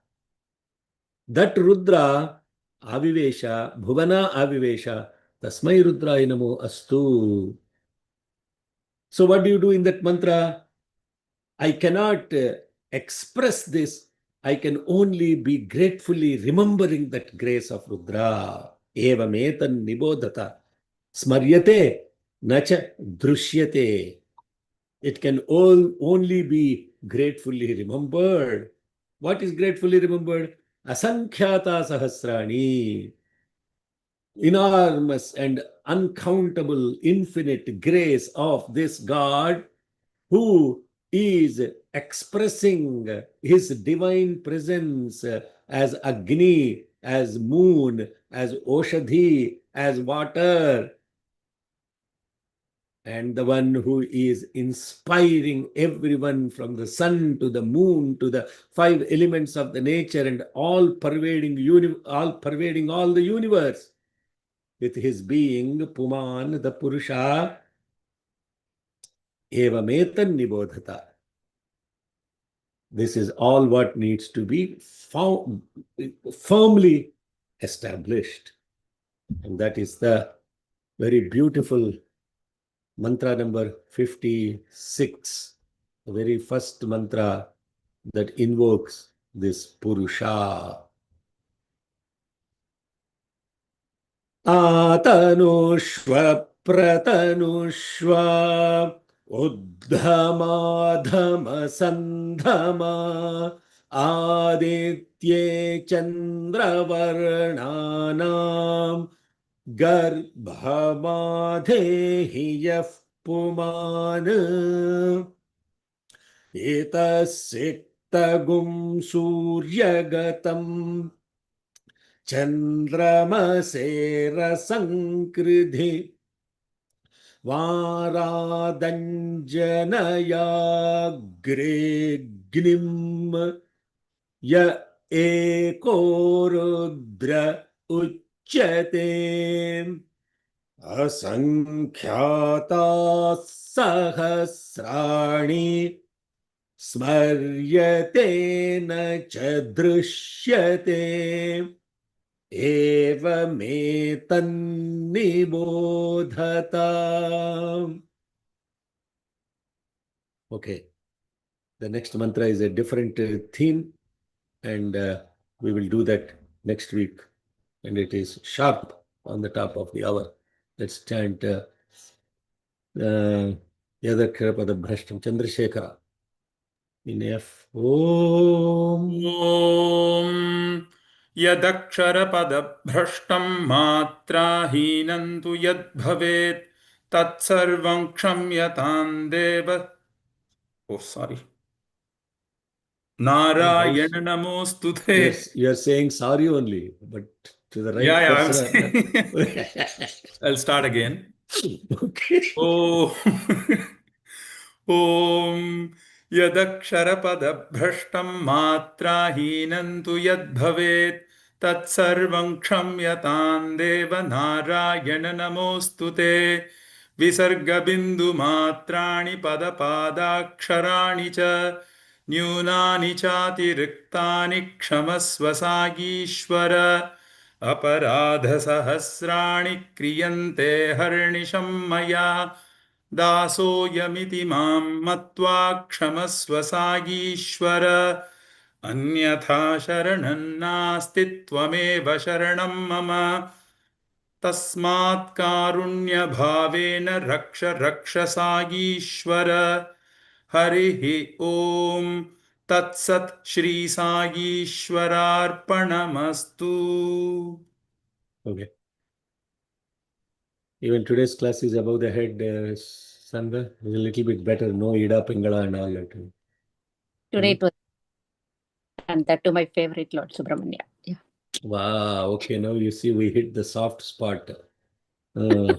that Rudra, Avivesha, Bhuvana Avivesha, Tasmai Rudraya Namo Astu. So what do you do in that mantra? I cannot express this. I can only be gratefully remembering that grace of Rudra. Evametan nibodhata. Smaryate nacha drushyate. It can only be gratefully remembered. What is gratefully remembered? Asankhyata sahasrani. Enormous and uncountable, infinite grace of this God who is expressing his divine presence as Agni, as moon, as Oshadhi, as water, and the one who is inspiring everyone from the sun to the moon to the 5 elements of the nature and all pervading all the universe with his being Puman, the Purusha, Evametan Nibodhata. This is all what needs to be firmly established. And that is the very beautiful mantra number 56, the very first mantra that invokes this Purusha. Atanushva pratanushva uddhamadhama sandhama aditye chandravarnanam Garbhamadehi yaf puman etasiktagum suryagatam chandramasera sankridhi varadhanjanaya gregnim ya ekorudra Uchyate asankhyatas sahasrani smaryate na cha drushyate evametan nibodhata. Okay, the next mantra is a different theme, and we will do that next week. And it is sharp on the top of the hour. Let's chant Yadakkarapada Bhrashtam Chandrasekhara in F. Om. Om Yadaksharapadabrashtam matrahinantu yadbhavet tatsarvam kshamyatam deva. Oh, sorry. Narayana namostute. Yes, you are saying sorry only, but to the right I'm person. saying. I'll start again. Okay. Oh. Om Yadaksharapadabrashtam matrahinantu yadbhavet तत्सर्वं क्षम्यतां देव नारायण नमोऽस्तु ते विसर्गबिन्दुमात्राणि पदपादाक्षराणि च न्यूनानि चातिरिक्तानि क्षमस्व सागीश्वर अपराधसहस्राणि क्रियन्ते हर्निशं मया दासोऽयमिति मां मत्वा क्षमस्व सागीश्वर अन्यथा शरणं नास्ति त्वमेव शरणं मम तस्मात् कारुण्यभावेन रक्ष रक्ष सागीश्वर हरिः ॐ तत्सत् Shri सागीश्वरार्पणमस्तु. Okay. Even today's class is above the head, Sangha. Is a little bit better. No Ida Pingala and all that. Today it was, and that to my favorite Lord Subramanya. Yeah. Wow. Okay. Now you see we hit the soft spot. Uh,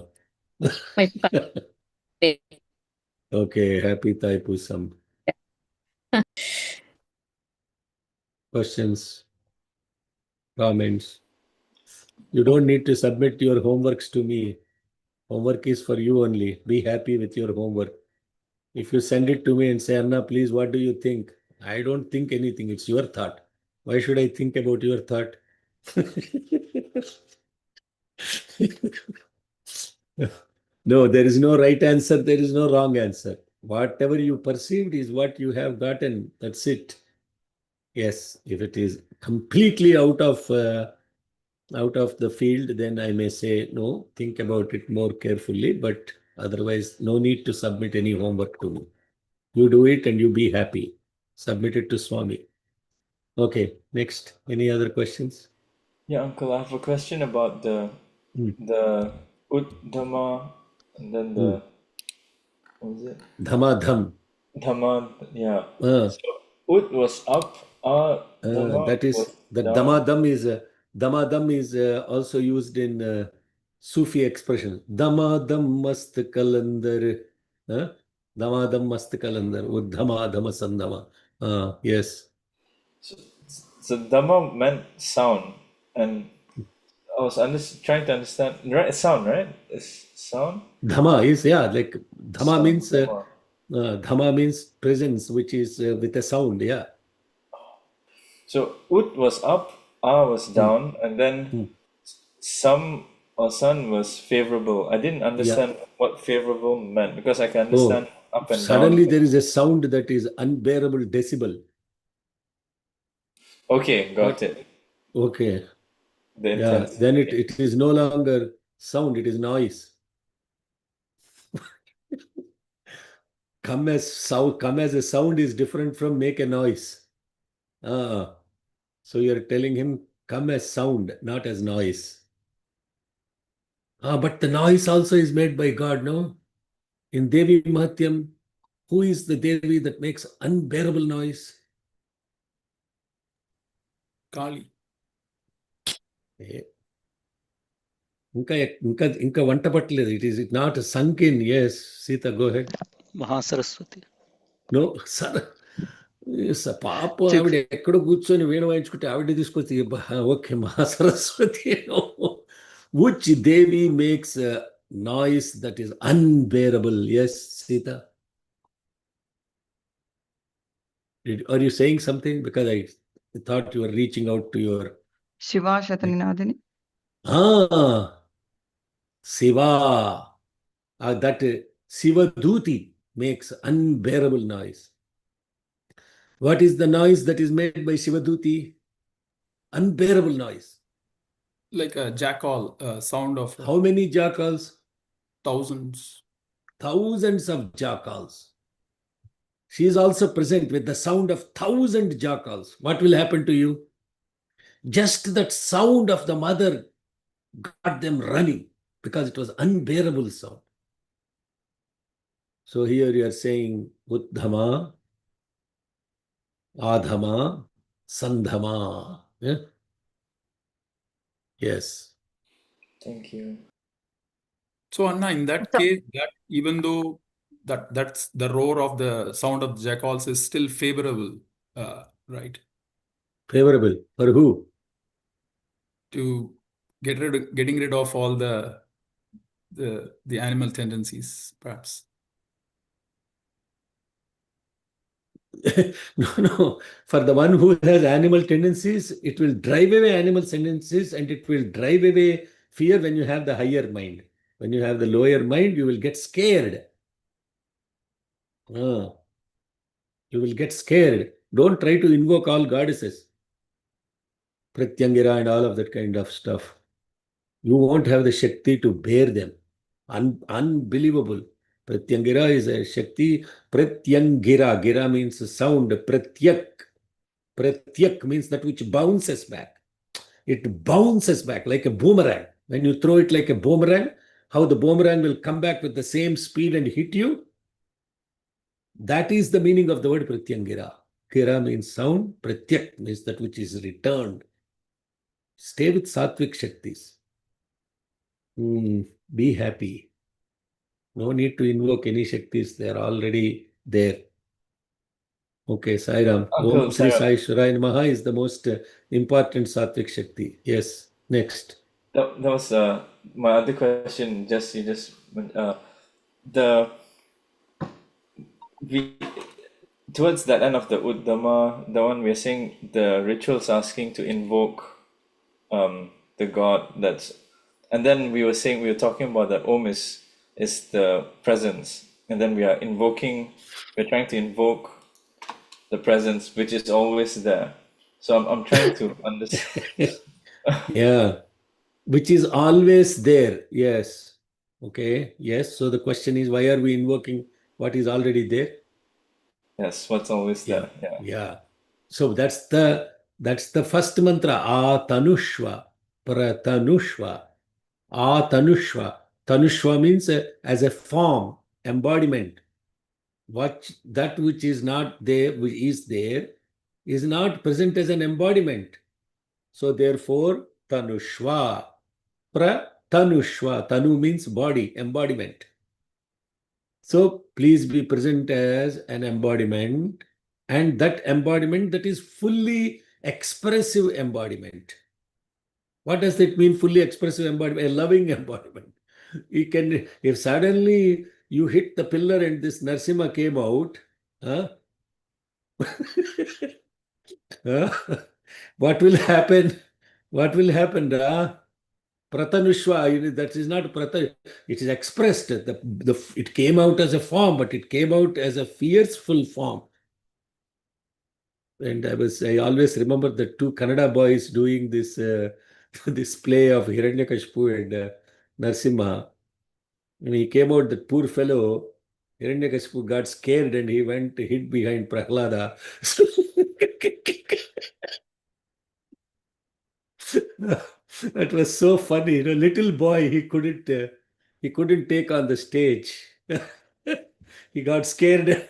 My favorite. okay. Happy Thaipusam. Questions? Comments? You don't need to submit your homeworks to me. Homework is for you only. Be happy with your homework. If you send it to me and say, Anna, please, what do you think? I don't think anything. It's your thought. Why should I think about your thought? No, there is no right answer. There is no wrong answer. Whatever you perceived is what you have gotten. That's it. Yes, if it is completely out of the field, then I may say, no, think about it more carefully. But otherwise, no need to submit any homework to me. You do it and you be happy. Submit it to Swami. Okay, next. Any other questions? Yeah, Uncle, I have a question about the Uddhama and then the what was it? Dhama Dham. Dhamma, yeah. Uh, So Ud was up, Dhamma that is was the down. Dhama Dham is also used in Sufi expression. Dhama Dham Mast Kalandar. Dhama Dham Mast Kalandar. Uddhama Dhama Sandhama. Yes. So Dhamma meant sound, and I was trying to understand. Right, sound, right? It's sound. Dhama is, yeah, like Dhama Sound, means Dhamma. Dhama means presence, which is with a sound. Yeah. So Ud was up, was down, and then some or sun was favorable. I didn't understand what favorable meant because I can understand up and Suddenly down. there is a sound that is unbearable decibel. Okay, got it. Okay. The Yeah. intensity. Then it is no longer sound, it is noise. Come as a sound is different from make a noise. So you're telling him come as sound, not as noise. But the noise also is made by God, no? In Devi Mahatyam, who is the Devi that makes unbearable noise? Kali. ఇంకా వంట పట్టలేదు. It is not sunk in. Yes, Sita, go ahead. Mahasaraswati. No, sir. పాప ఆవిడ ఎక్కడో కూర్చొని వీణ వాయించుకుంటే ఆవిడ తీసుకొచ్చి okay Mahasaraswati. Which Devi makes a noise that is unbearable? Yes, Sita. Are you saying something? Because I thought you were reaching out to your Shiva Shataninadini. Siva. That Sivaduti makes unbearable noise. What is the noise that is made by Sivaduti? Unbearable noise. Like a jackal, sound of How many jackals? thousands. Thousands of jackals. She is also present with the sound of 1,000 jackals. What will happen to you? Just that sound of the mother got them running because it was unbearable sound. So here you are saying Uddhama, Adhama, Sandhama. Yeah? Yes. Thank you. So Anna, in that case, that even though that's the roar of the sound of the jackals is still favorable, right? Favorable. For who? to getting rid of all the animal tendencies, perhaps. No. For the one who has animal tendencies, it will drive away animal tendencies and it will drive away fear when you have the higher mind. When you have the lower mind, you will get scared. You will get scared. Don't try to invoke all goddesses, Pratyangira and all of that kind of stuff. You won't have the Shakti to bear them. Unbelievable. Pratyangira is a Shakti. Pratyangira. Gira means sound. Pratyak. Pratyak means that which bounces back. It bounces back like a boomerang. When you throw it like a boomerang, how the boomerang will come back with the same speed and hit you. That is the meaning of the word Pratyangira. Gira means sound. Pratyak means that which is returned. Stay with Sattvic Shaktis. Be happy. No need to invoke any Shaktis. They are already there. Okay, Sairam. Uncle Om Sri Sairam. Sai Shuraya Namaha is the most important Sattvic Shakti. Yes. Next. That was my other question. Towards that end of the Uddama, the one we're saying the rituals asking to invoke the god and then we were talking about that Om is the presence, and then we're trying to invoke the presence which is always there. So I'm trying to understand. Yeah. Which is always there. Yes. Okay. Yes. So the question is, why are we invoking what is already there? Yes, what's always there. Yeah. Yeah. So that's the first mantra. Atanushva. Pratanushva. Atanushva. Tanushva means as a form, embodiment. That which is not there, which is there, is not present as an embodiment. So therefore, Tanushva. Pratanushva. Tanu means body, embodiment. So please be present as an embodiment, and that embodiment that is fully expressive embodiment. What does that mean, fully expressive embodiment? A loving embodiment. You can, if suddenly you hit the pillar and this Narsimha came out, what will happen? What will happen? Pratanushva, that is not Prata, it is expressed. It came out as a form, but it came out as a fearful form. And I always remember the two Kannada boys doing this this play of Hiranyakashipu and Narsimha. When he came out, that poor fellow, Hiranyakashipu got scared and he went to hid behind Prahlada. That was so funny. Little boy, he couldn't take on the stage. He got scared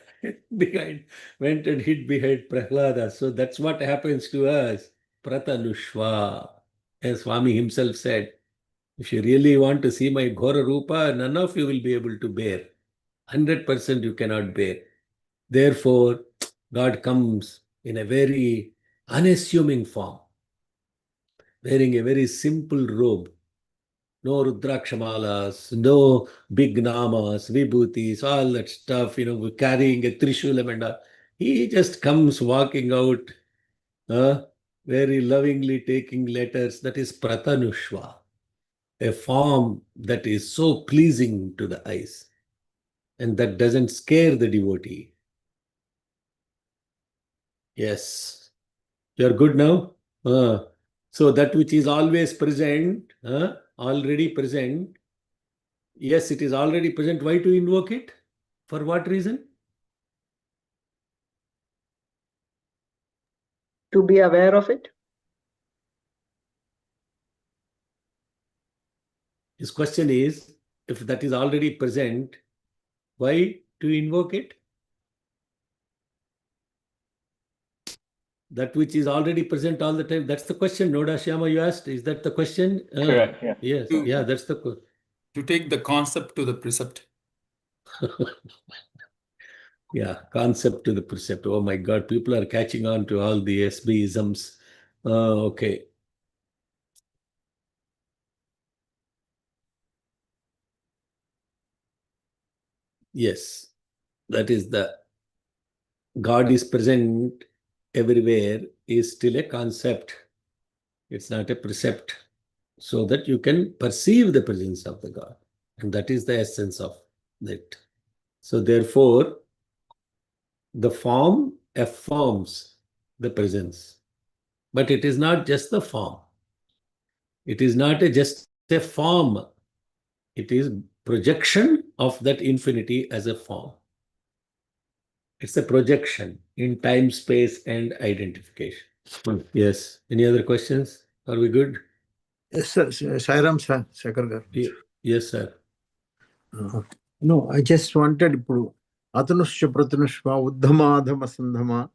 went and hid behind Prahlada. So that's what happens to us. Pratanushva. As Swami himself said, if you really want to see my Ghora Rupa, none of you will be able to bear. 100% you cannot bear. Therefore, God comes in a very unassuming form, wearing a very simple robe. No Rudrakshamalas, no big namas, vibhutis, all that stuff, carrying a Trishulam and all. He just comes walking out, very lovingly taking letters. That is Pratanushva, a form that is so pleasing to the eyes and that doesn't scare the devotee. Yes. You are good now? So that which is always present, already present. Yes, it is already present. Why to invoke it? For what reason? To be aware of it. His question is, if that is already present, why to invoke it? That which is already present all the time. That's the question, Noda Shyama, you asked. Is that the question? Correct, yeah. Yes, yeah, that's the question. To take the concept to the precept. Yeah, concept to the precept. Oh my God, people are catching on to all the SB-isms. Okay. Yes, that is the God is present everywhere is still a concept. It's not a precept. So that you can perceive the presence of the God. And that is the essence of it. So therefore, the form affirms the presence. But it is not just the form. It is not just a form. It is projection of that infinity as a form. It's a projection in time, space, and identification. Yes. Any other questions? Are we good? Yes, sir. Sairam sir, Shekhar garu. Yes, sir. No, I just wanted ఇప్పుడు Atanushya Pratanushva Uddhama Adhama Sandhama.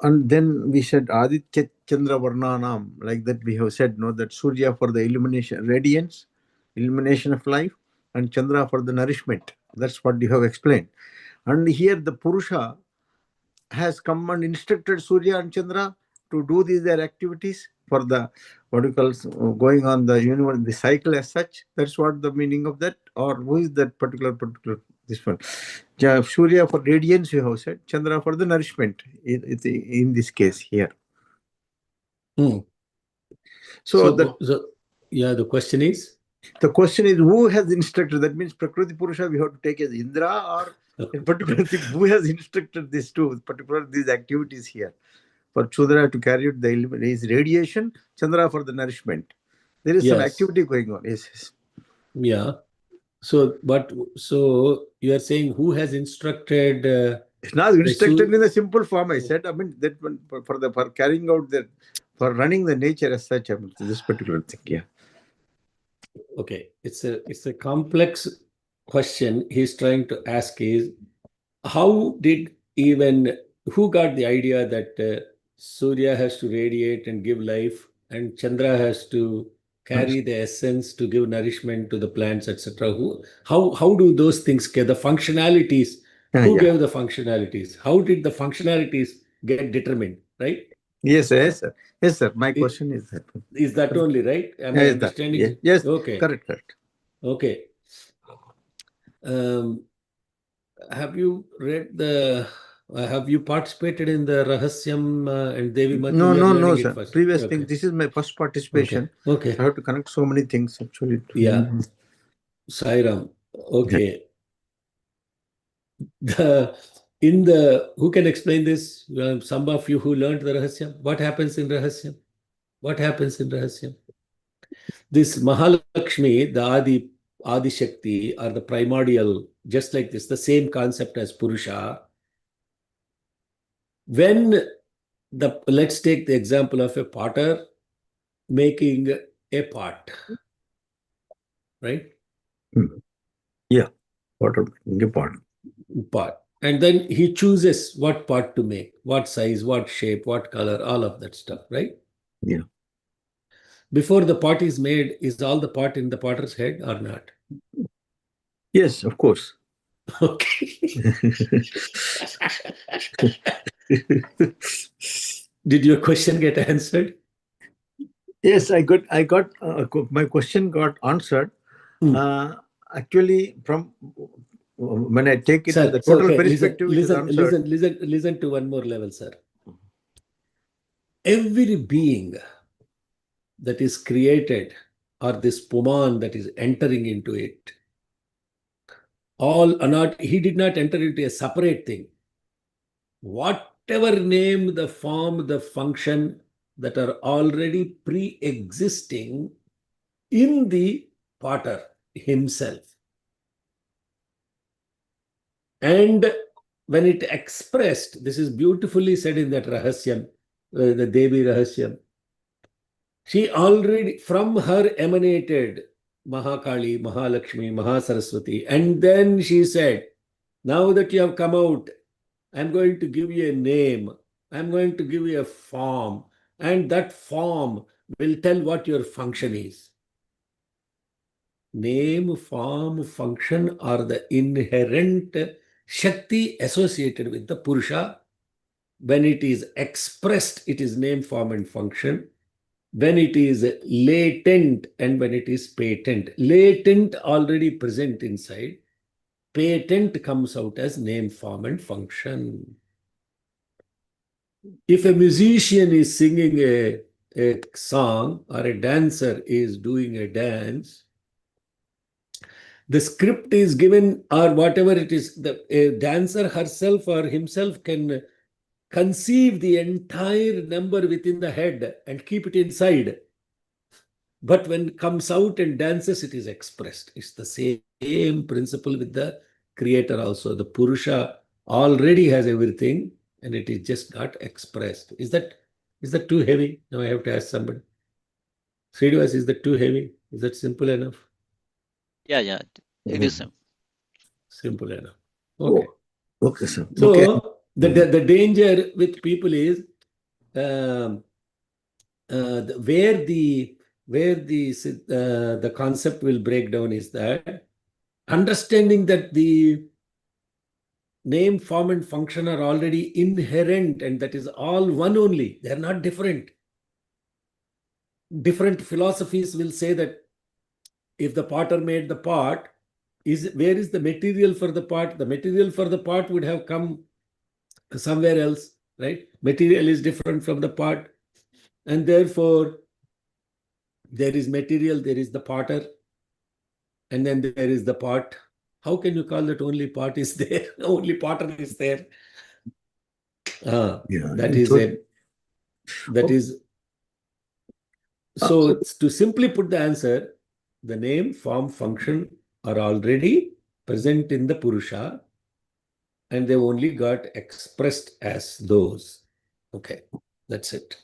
And then we said Aditya Chandra Varnanam, like that we have said, no, that Surya for the illumination, radiance, illumination of life, and Chandra for the nourishment. That's what you have explained. And here the Purusha has come and instructed Surya and Chandra to do these their activities for the what you call going on the universe, the cycle as such. That's what the meaning of that, or who is that particular this one? Surya for radiance, you have said. Chandra for the nourishment. In this case here. So the question is. The question is who has instructed? That means Prakriti Purusha we have to take as Indra, or in particular who has instructed these two, particular these activities here. For Chandra to carry out his radiation, Chandra for the nourishment. There is some activity going on. Yes. Yeah. So you are saying who has instructed? It's not instructed in a simple form. I said. I mean that one for carrying out for running the nature as such. I mean, this particular thing. Yeah. Okay, it's a complex question he's trying to ask is who got the idea that Surya has to radiate and give life and Chandra has to carry the essence to give nourishment to the plants, etc. How do those things get the functionalities? Who gave the functionalities? How did the functionalities get determined, right? Yes, sir. Yes, sir. My question is that. Is that only, right? Am I understanding? Yes. Yes. Okay. Correct. Okay. Have you read have you participated in the Rahasyam and Devi Mati? No, sir. Previous thing. This is my first participation. Okay. I have to connect so many things actually. Yeah. Sairam. Okay. Who can explain this? Some of you who learned the Rahasyam. What happens in Rahasyam? This Mahalakshmi, the Adi Shakti, or the primordial, just like this, the same concept as Purusha. Let's take the example of a potter making a pot, right? Yeah, potter making a pot. And then he chooses what pot to make, what size, what shape, what color, all of that stuff, right? Yeah. Before the pot is made, is all the pot in the potter's head or not? Yes, of course. Okay. Did your question get answered? Yes, I got my question got answered. Actually, from when I take it, the total perspective is answered. Listen to one more level, sir. Every being that is created, or this Puman that is entering into it, he did not enter into a separate thing. Whatever name, the form, the function that are already pre-existing in the potter himself. And when it expressed, this is beautifully said in that Rahasyam, the Devi Rahasyam, she already, from her emanated Mahakali, Mahalakshmi, Mahasaraswati. And then she said, now that you have come out, I'm going to give you a name. I'm going to give you a form. And that form will tell what your function is. Name, form, function are the inherent Shakti associated with the Purusha. When it is expressed, it is name, form, and function. When it is latent and when it is patent. Latent already present inside. patent comes out as name, form, and function. If a musician is singing a song or a dancer is doing a dance, the script is given or whatever it is, a dancer herself or himself can conceive the entire number within the head and keep it inside. But when it comes out and dances, it is expressed. It's the same principle with the creator also. The Purusha already has everything and it is just got expressed. Is that too heavy? Now I have to ask somebody. Srinivas, is that too heavy? Is that simple enough? Yeah, it is simple. Simple enough. Okay. Oh, okay, sir. So Okay. the danger with people is where the concept will break down is that understanding that the name, form, and function are already inherent and that is all one only. They are not different. Different philosophies will say that if the potter made the pot, where is the material for the pot? The material for the pot would have come somewhere else, right? Material is different from the pot. And therefore, there is material, there is the potter, and then there is the pot. How can you call that only pot is there? Only potter is there. That is so to simply put the answer, the name, form, function are already present in the Purusha and they only got expressed as those. Okay, that's it.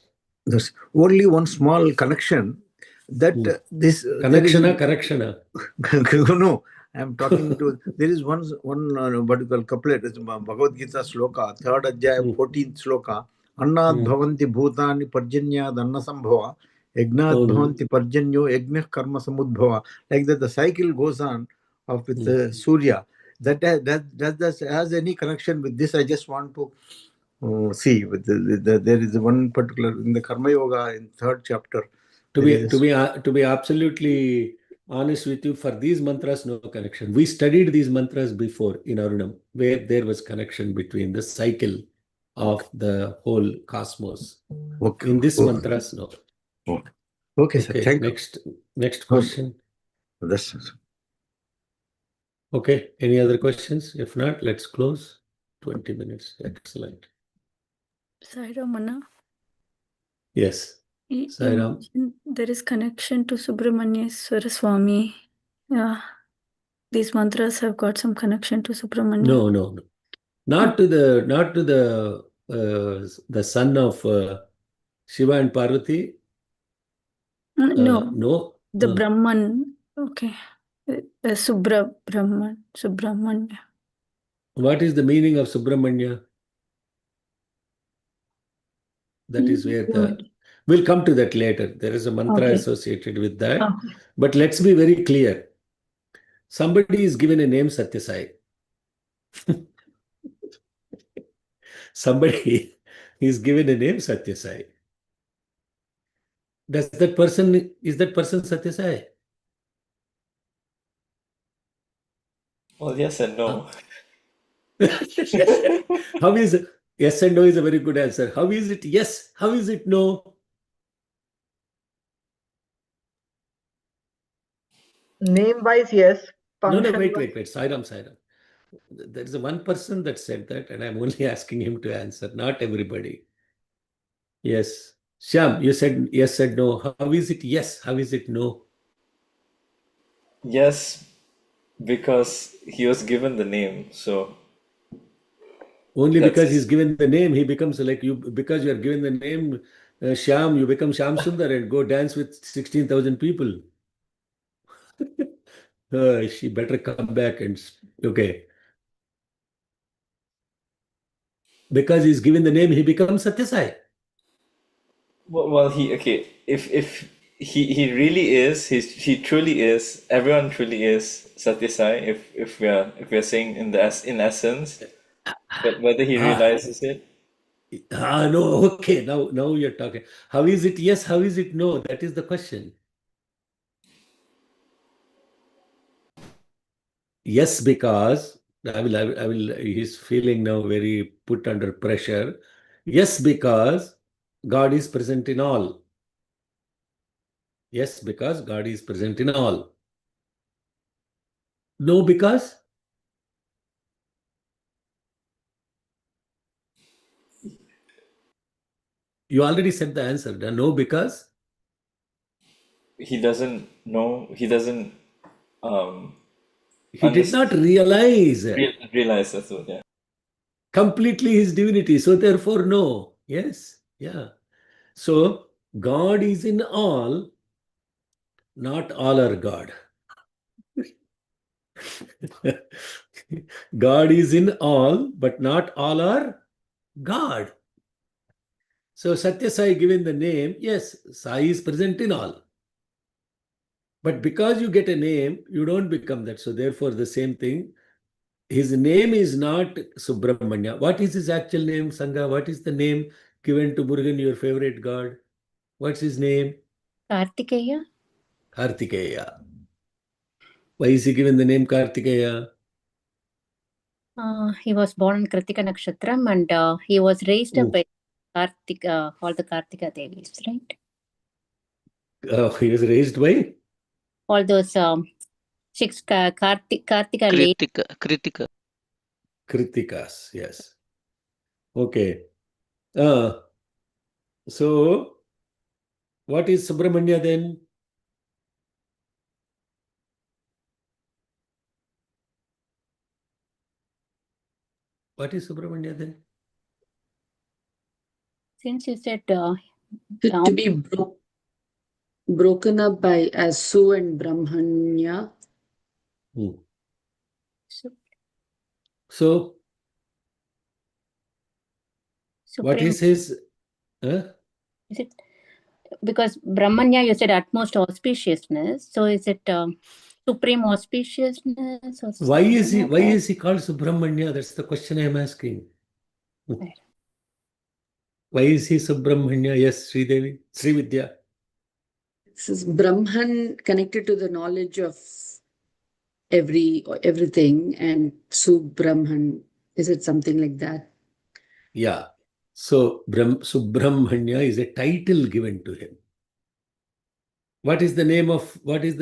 There's only one small connection that this correction. No, I'm talking to. There is one what you call couplet. It's Bhagavad Gita sloka, 3rd Adhyaya, 14th sloka. Annad bhavanti bhutani parjanyad anna sambhava. Yagnad bhavanti parjanyo yajna karma samudbhava. Like that, the cycle goes on of with Surya. That has any connection with this? I just want to see. With there is one particular in the Karma Yoga in 3rd chapter. To be absolutely honest with you, for these mantras, no connection. We studied these mantras before in Arunam, where there was connection between the cycle of the whole cosmos. Okay. In this mantras, no. Okay, sir. Thank you. Next question. That's it. Okay. Any other questions? If not, let's close. 20 minutes. Excellent. Sai Ramana. Yes. Sai Ram. There is connection to Subramanyeswara Swami. Yeah. These mantras have got some connection to Subramanya. No. Not to the son of Shiva and Parvati. No. The Brahman. Okay. Subramanya. What is the meaning of Subramanya? That is where we'll come to that later. There is a mantra associated with that. Okay. But let's be very clear. Somebody is given a name Satyasai. Somebody is given a name Satyasai. Is that person Satyasai? Well, yes and no. How is it? Yes and no is a very good answer. How is it yes? How is it no? Name wise, yes. No, Function wait. Sairam. There is one person that said that, and I'm only asking him to answer, not everybody. Yes. Shyam, you said yes and no. How is it yes? How is it no? Yes, because he was given the name, so only because he's given the name, he becomes like you. Because you are given the name Shyam, you become Shyam Sundar and go dance with 16,000 people. She better come back and okay. Because he's given the name, he becomes Satyasai. Well, if he really is, he truly is. Everyone truly is Satyasai. If we're saying in essence, but whether he realizes it. No. Okay. Now you're talking. How is it yes? How is it no? That is the question. Yes, because He's feeling now very put under pressure. Yes, because God is present in all. Yes, because God is present in all. No, because you already said the answer. No, because He doesn't know. He doesn't he did not realize realize that's what. Yeah. completely his divinity. So therefore, no. Yes. Yeah. So God is in all, not all are God. God is in all, but not all are God. So Satya Sai given the name, yes, Sai is present in all. But because you get a name, you don't become that. So therefore, the same thing. His name is not Subramanya. What is his actual name, Sangha? What is the name given to Murugan, your favorite god? What's his name? Kartikeya. Kartikeya. Why is he given the name Kartikeya? He was born in Kritika Nakshatram and he was raised up by Kartika, all the Kartika Devis, right? He was raised by? All those six Kartika ladies. Kritikas, yes. Okay. So, what is Subramanya then? What is Subramanya then? Since you said To be broken up by as Su and Brahmanya. So what is his? Is it because Brahmanya you said utmost auspiciousness? So is it supreme auspiciousness? Or why is he called Subramanya? That's the question I am asking. Right. Why is he Subramanya? Yes, Sridevi, Srividya. This is Brahman connected to the knowledge of everything, and Subramhan. Is it something like that? Yeah. So Subramanya is a title given to him. What is the name of his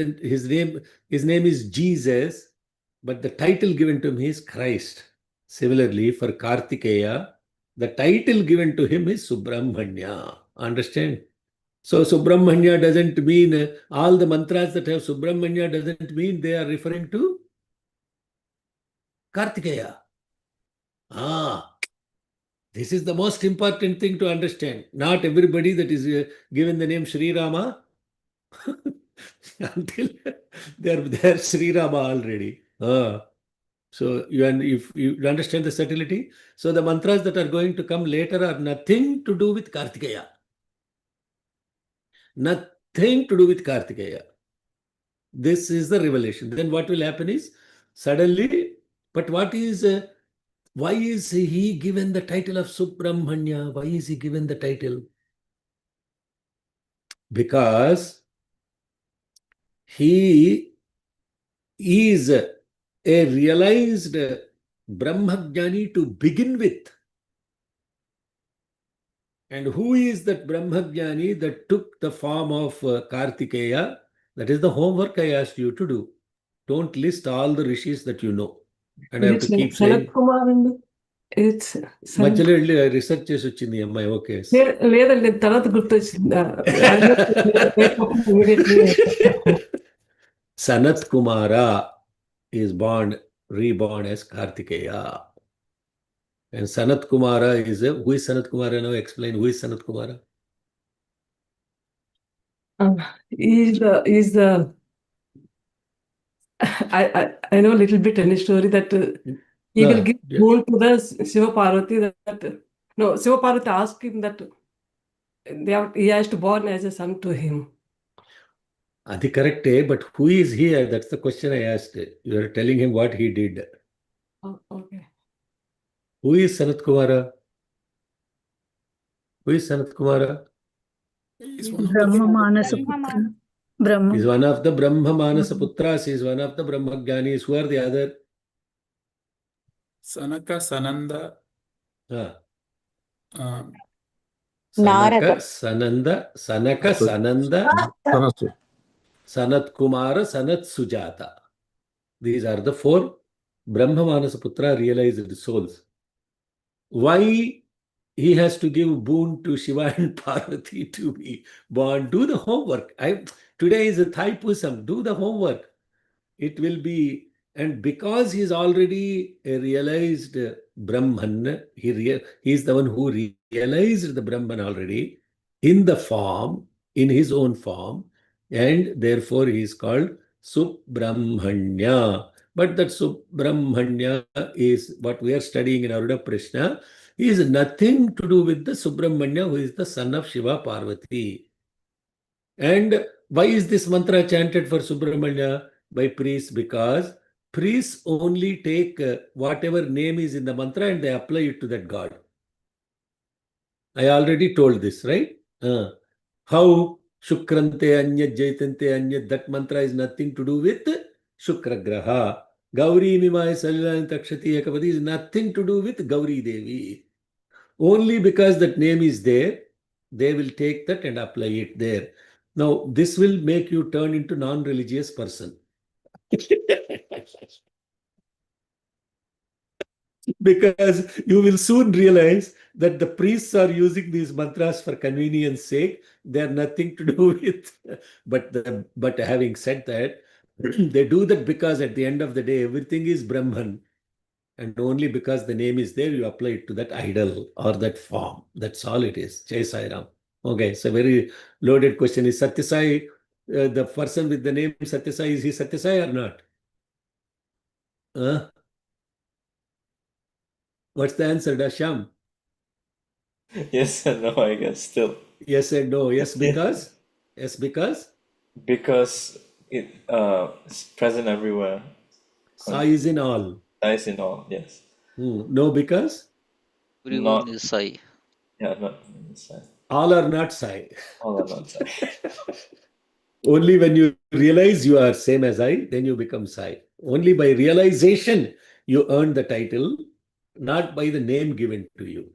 name? His name is Jesus, but the title given to him is Christ. Similarly, for Kartikeya, the title given to him is Subramanya. Understand? So Subramanya doesn't mean all the mantras that have Subramanya doesn't mean they are referring to Kartikeya. This is the most important thing to understand. Not everybody that is given the name Sri Rama until they're Sri Rama already. So if you understand the subtlety, so the mantras that are going to come later are nothing to do with Kartikeya. Nothing to do with Kartikeya. This is the revelation. Then what will happen is suddenly, but what is why is he given the title of Subramanya? Why is he given the title? Because he is a realized Brahmajnani to begin with. And who is that Brahmajnani that took the form of Kartikeya? That is the homework I asked you to do. Don't list all the rishis that you know. And I have to keep saying. It's మధ్యలో వెళ్ళి research చేసి వచ్చింది అమ్మాయి. Okay, లేదండి, తర్వాత గుర్తొచ్చింది. Sanat Kumara is reborn as Kartikeya. And Sanat Kumara is who is Sanat Kumara? Now explain who is Sanat Kumara. Is the I know a little bit any story that he will give gold to the Shiva Parvati. Shiva Parvati asked him that he has to born as a son to him. Adi correct, but who is here? That's the question I asked. You are telling him what he did. Oh, okay. Who is Sanat Kumara? Who is Sanat Kumara? He's Brahma Manasa Putra. Brahma. He is one of the Brahma Manasa Putras. He is one of the Brahmajnanis. Who are the other? Sanaka, Sananda, Sanaka, Sananda, Sanaka, Sananda, Sanasu. Sanat Kumara, Sanat Sujata. These are the 4 Brahma Manasa realized souls. Why he has to give boon to Shiva and Parvati to be born? Do the homework. Today is a Thaipusam. Do the homework. It will be, and because he is already a realized Brahman, he is the one who realized the Brahman already in the form, in his own form, and therefore he is called Subramanya. But that Subramanya is what we are studying in Aruda Prashna. He is nothing to do with the Subramanya, who is the son of Shiva Parvati. And why is this mantra chanted for Subramanya by priests? Because priests only take whatever name is in the mantra and they apply it to that god. I already told this, right? How Shukrante Anyat Jaitante Anyat, that mantra is nothing to do with Shukragraha. Gauri Mimai Salilan Takshati Ekavati is nothing to do with Gauri Devi. Only because that name is there, they will take that and apply it there. Now, this will make you turn into non-religious person. Because you will soon realize that the priests are using these mantras for convenience sake. They are nothing to do with. But having said that, they do that because at the end of the day, everything is Brahman. And only because the name is there, you apply it to that idol or that form. That's all it is. Jai Sai Ram. Okay, so very loaded question. Is Satyasai, the person with the name Satyasai, is he Satyasai or not? What's the answer, Dasham? Yes and no, I guess still. Yes and no. Yes, because? Yes, because? Because it's present everywhere. Sai is in all. Sai is in all, yes. No, because? Everyone is Sai. Yeah, not Sai. All are not Sai. All are not Sai. Only when you realize you are same as I, then you become Sai. Only by realization you earn the title, not by the name given to you.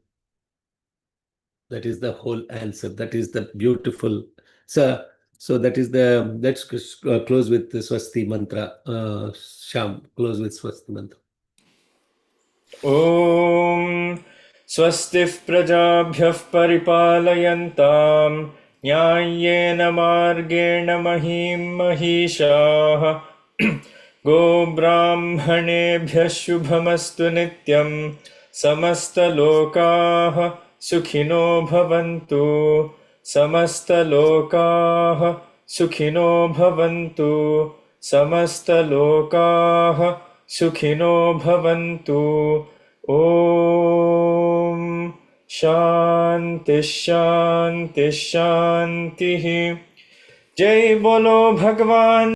That is the whole answer. That is the beautiful. So that is the, let's close with the Swasti mantra. Sham, close with Swasti mantra. Om Swastif Prajabhyah Paripalayantam Nyayena Margena Mahim Mahishah Go Brahmanebhyah Shubhamastu Nityam Samasta Lokah Sukhino Bhavantu Samasta Lokah Sukhino Bhavantu Samasta Lokah Sukhino Bhavantu. Om Shanti Shanti Shanti. Jai Bolo Bhagwan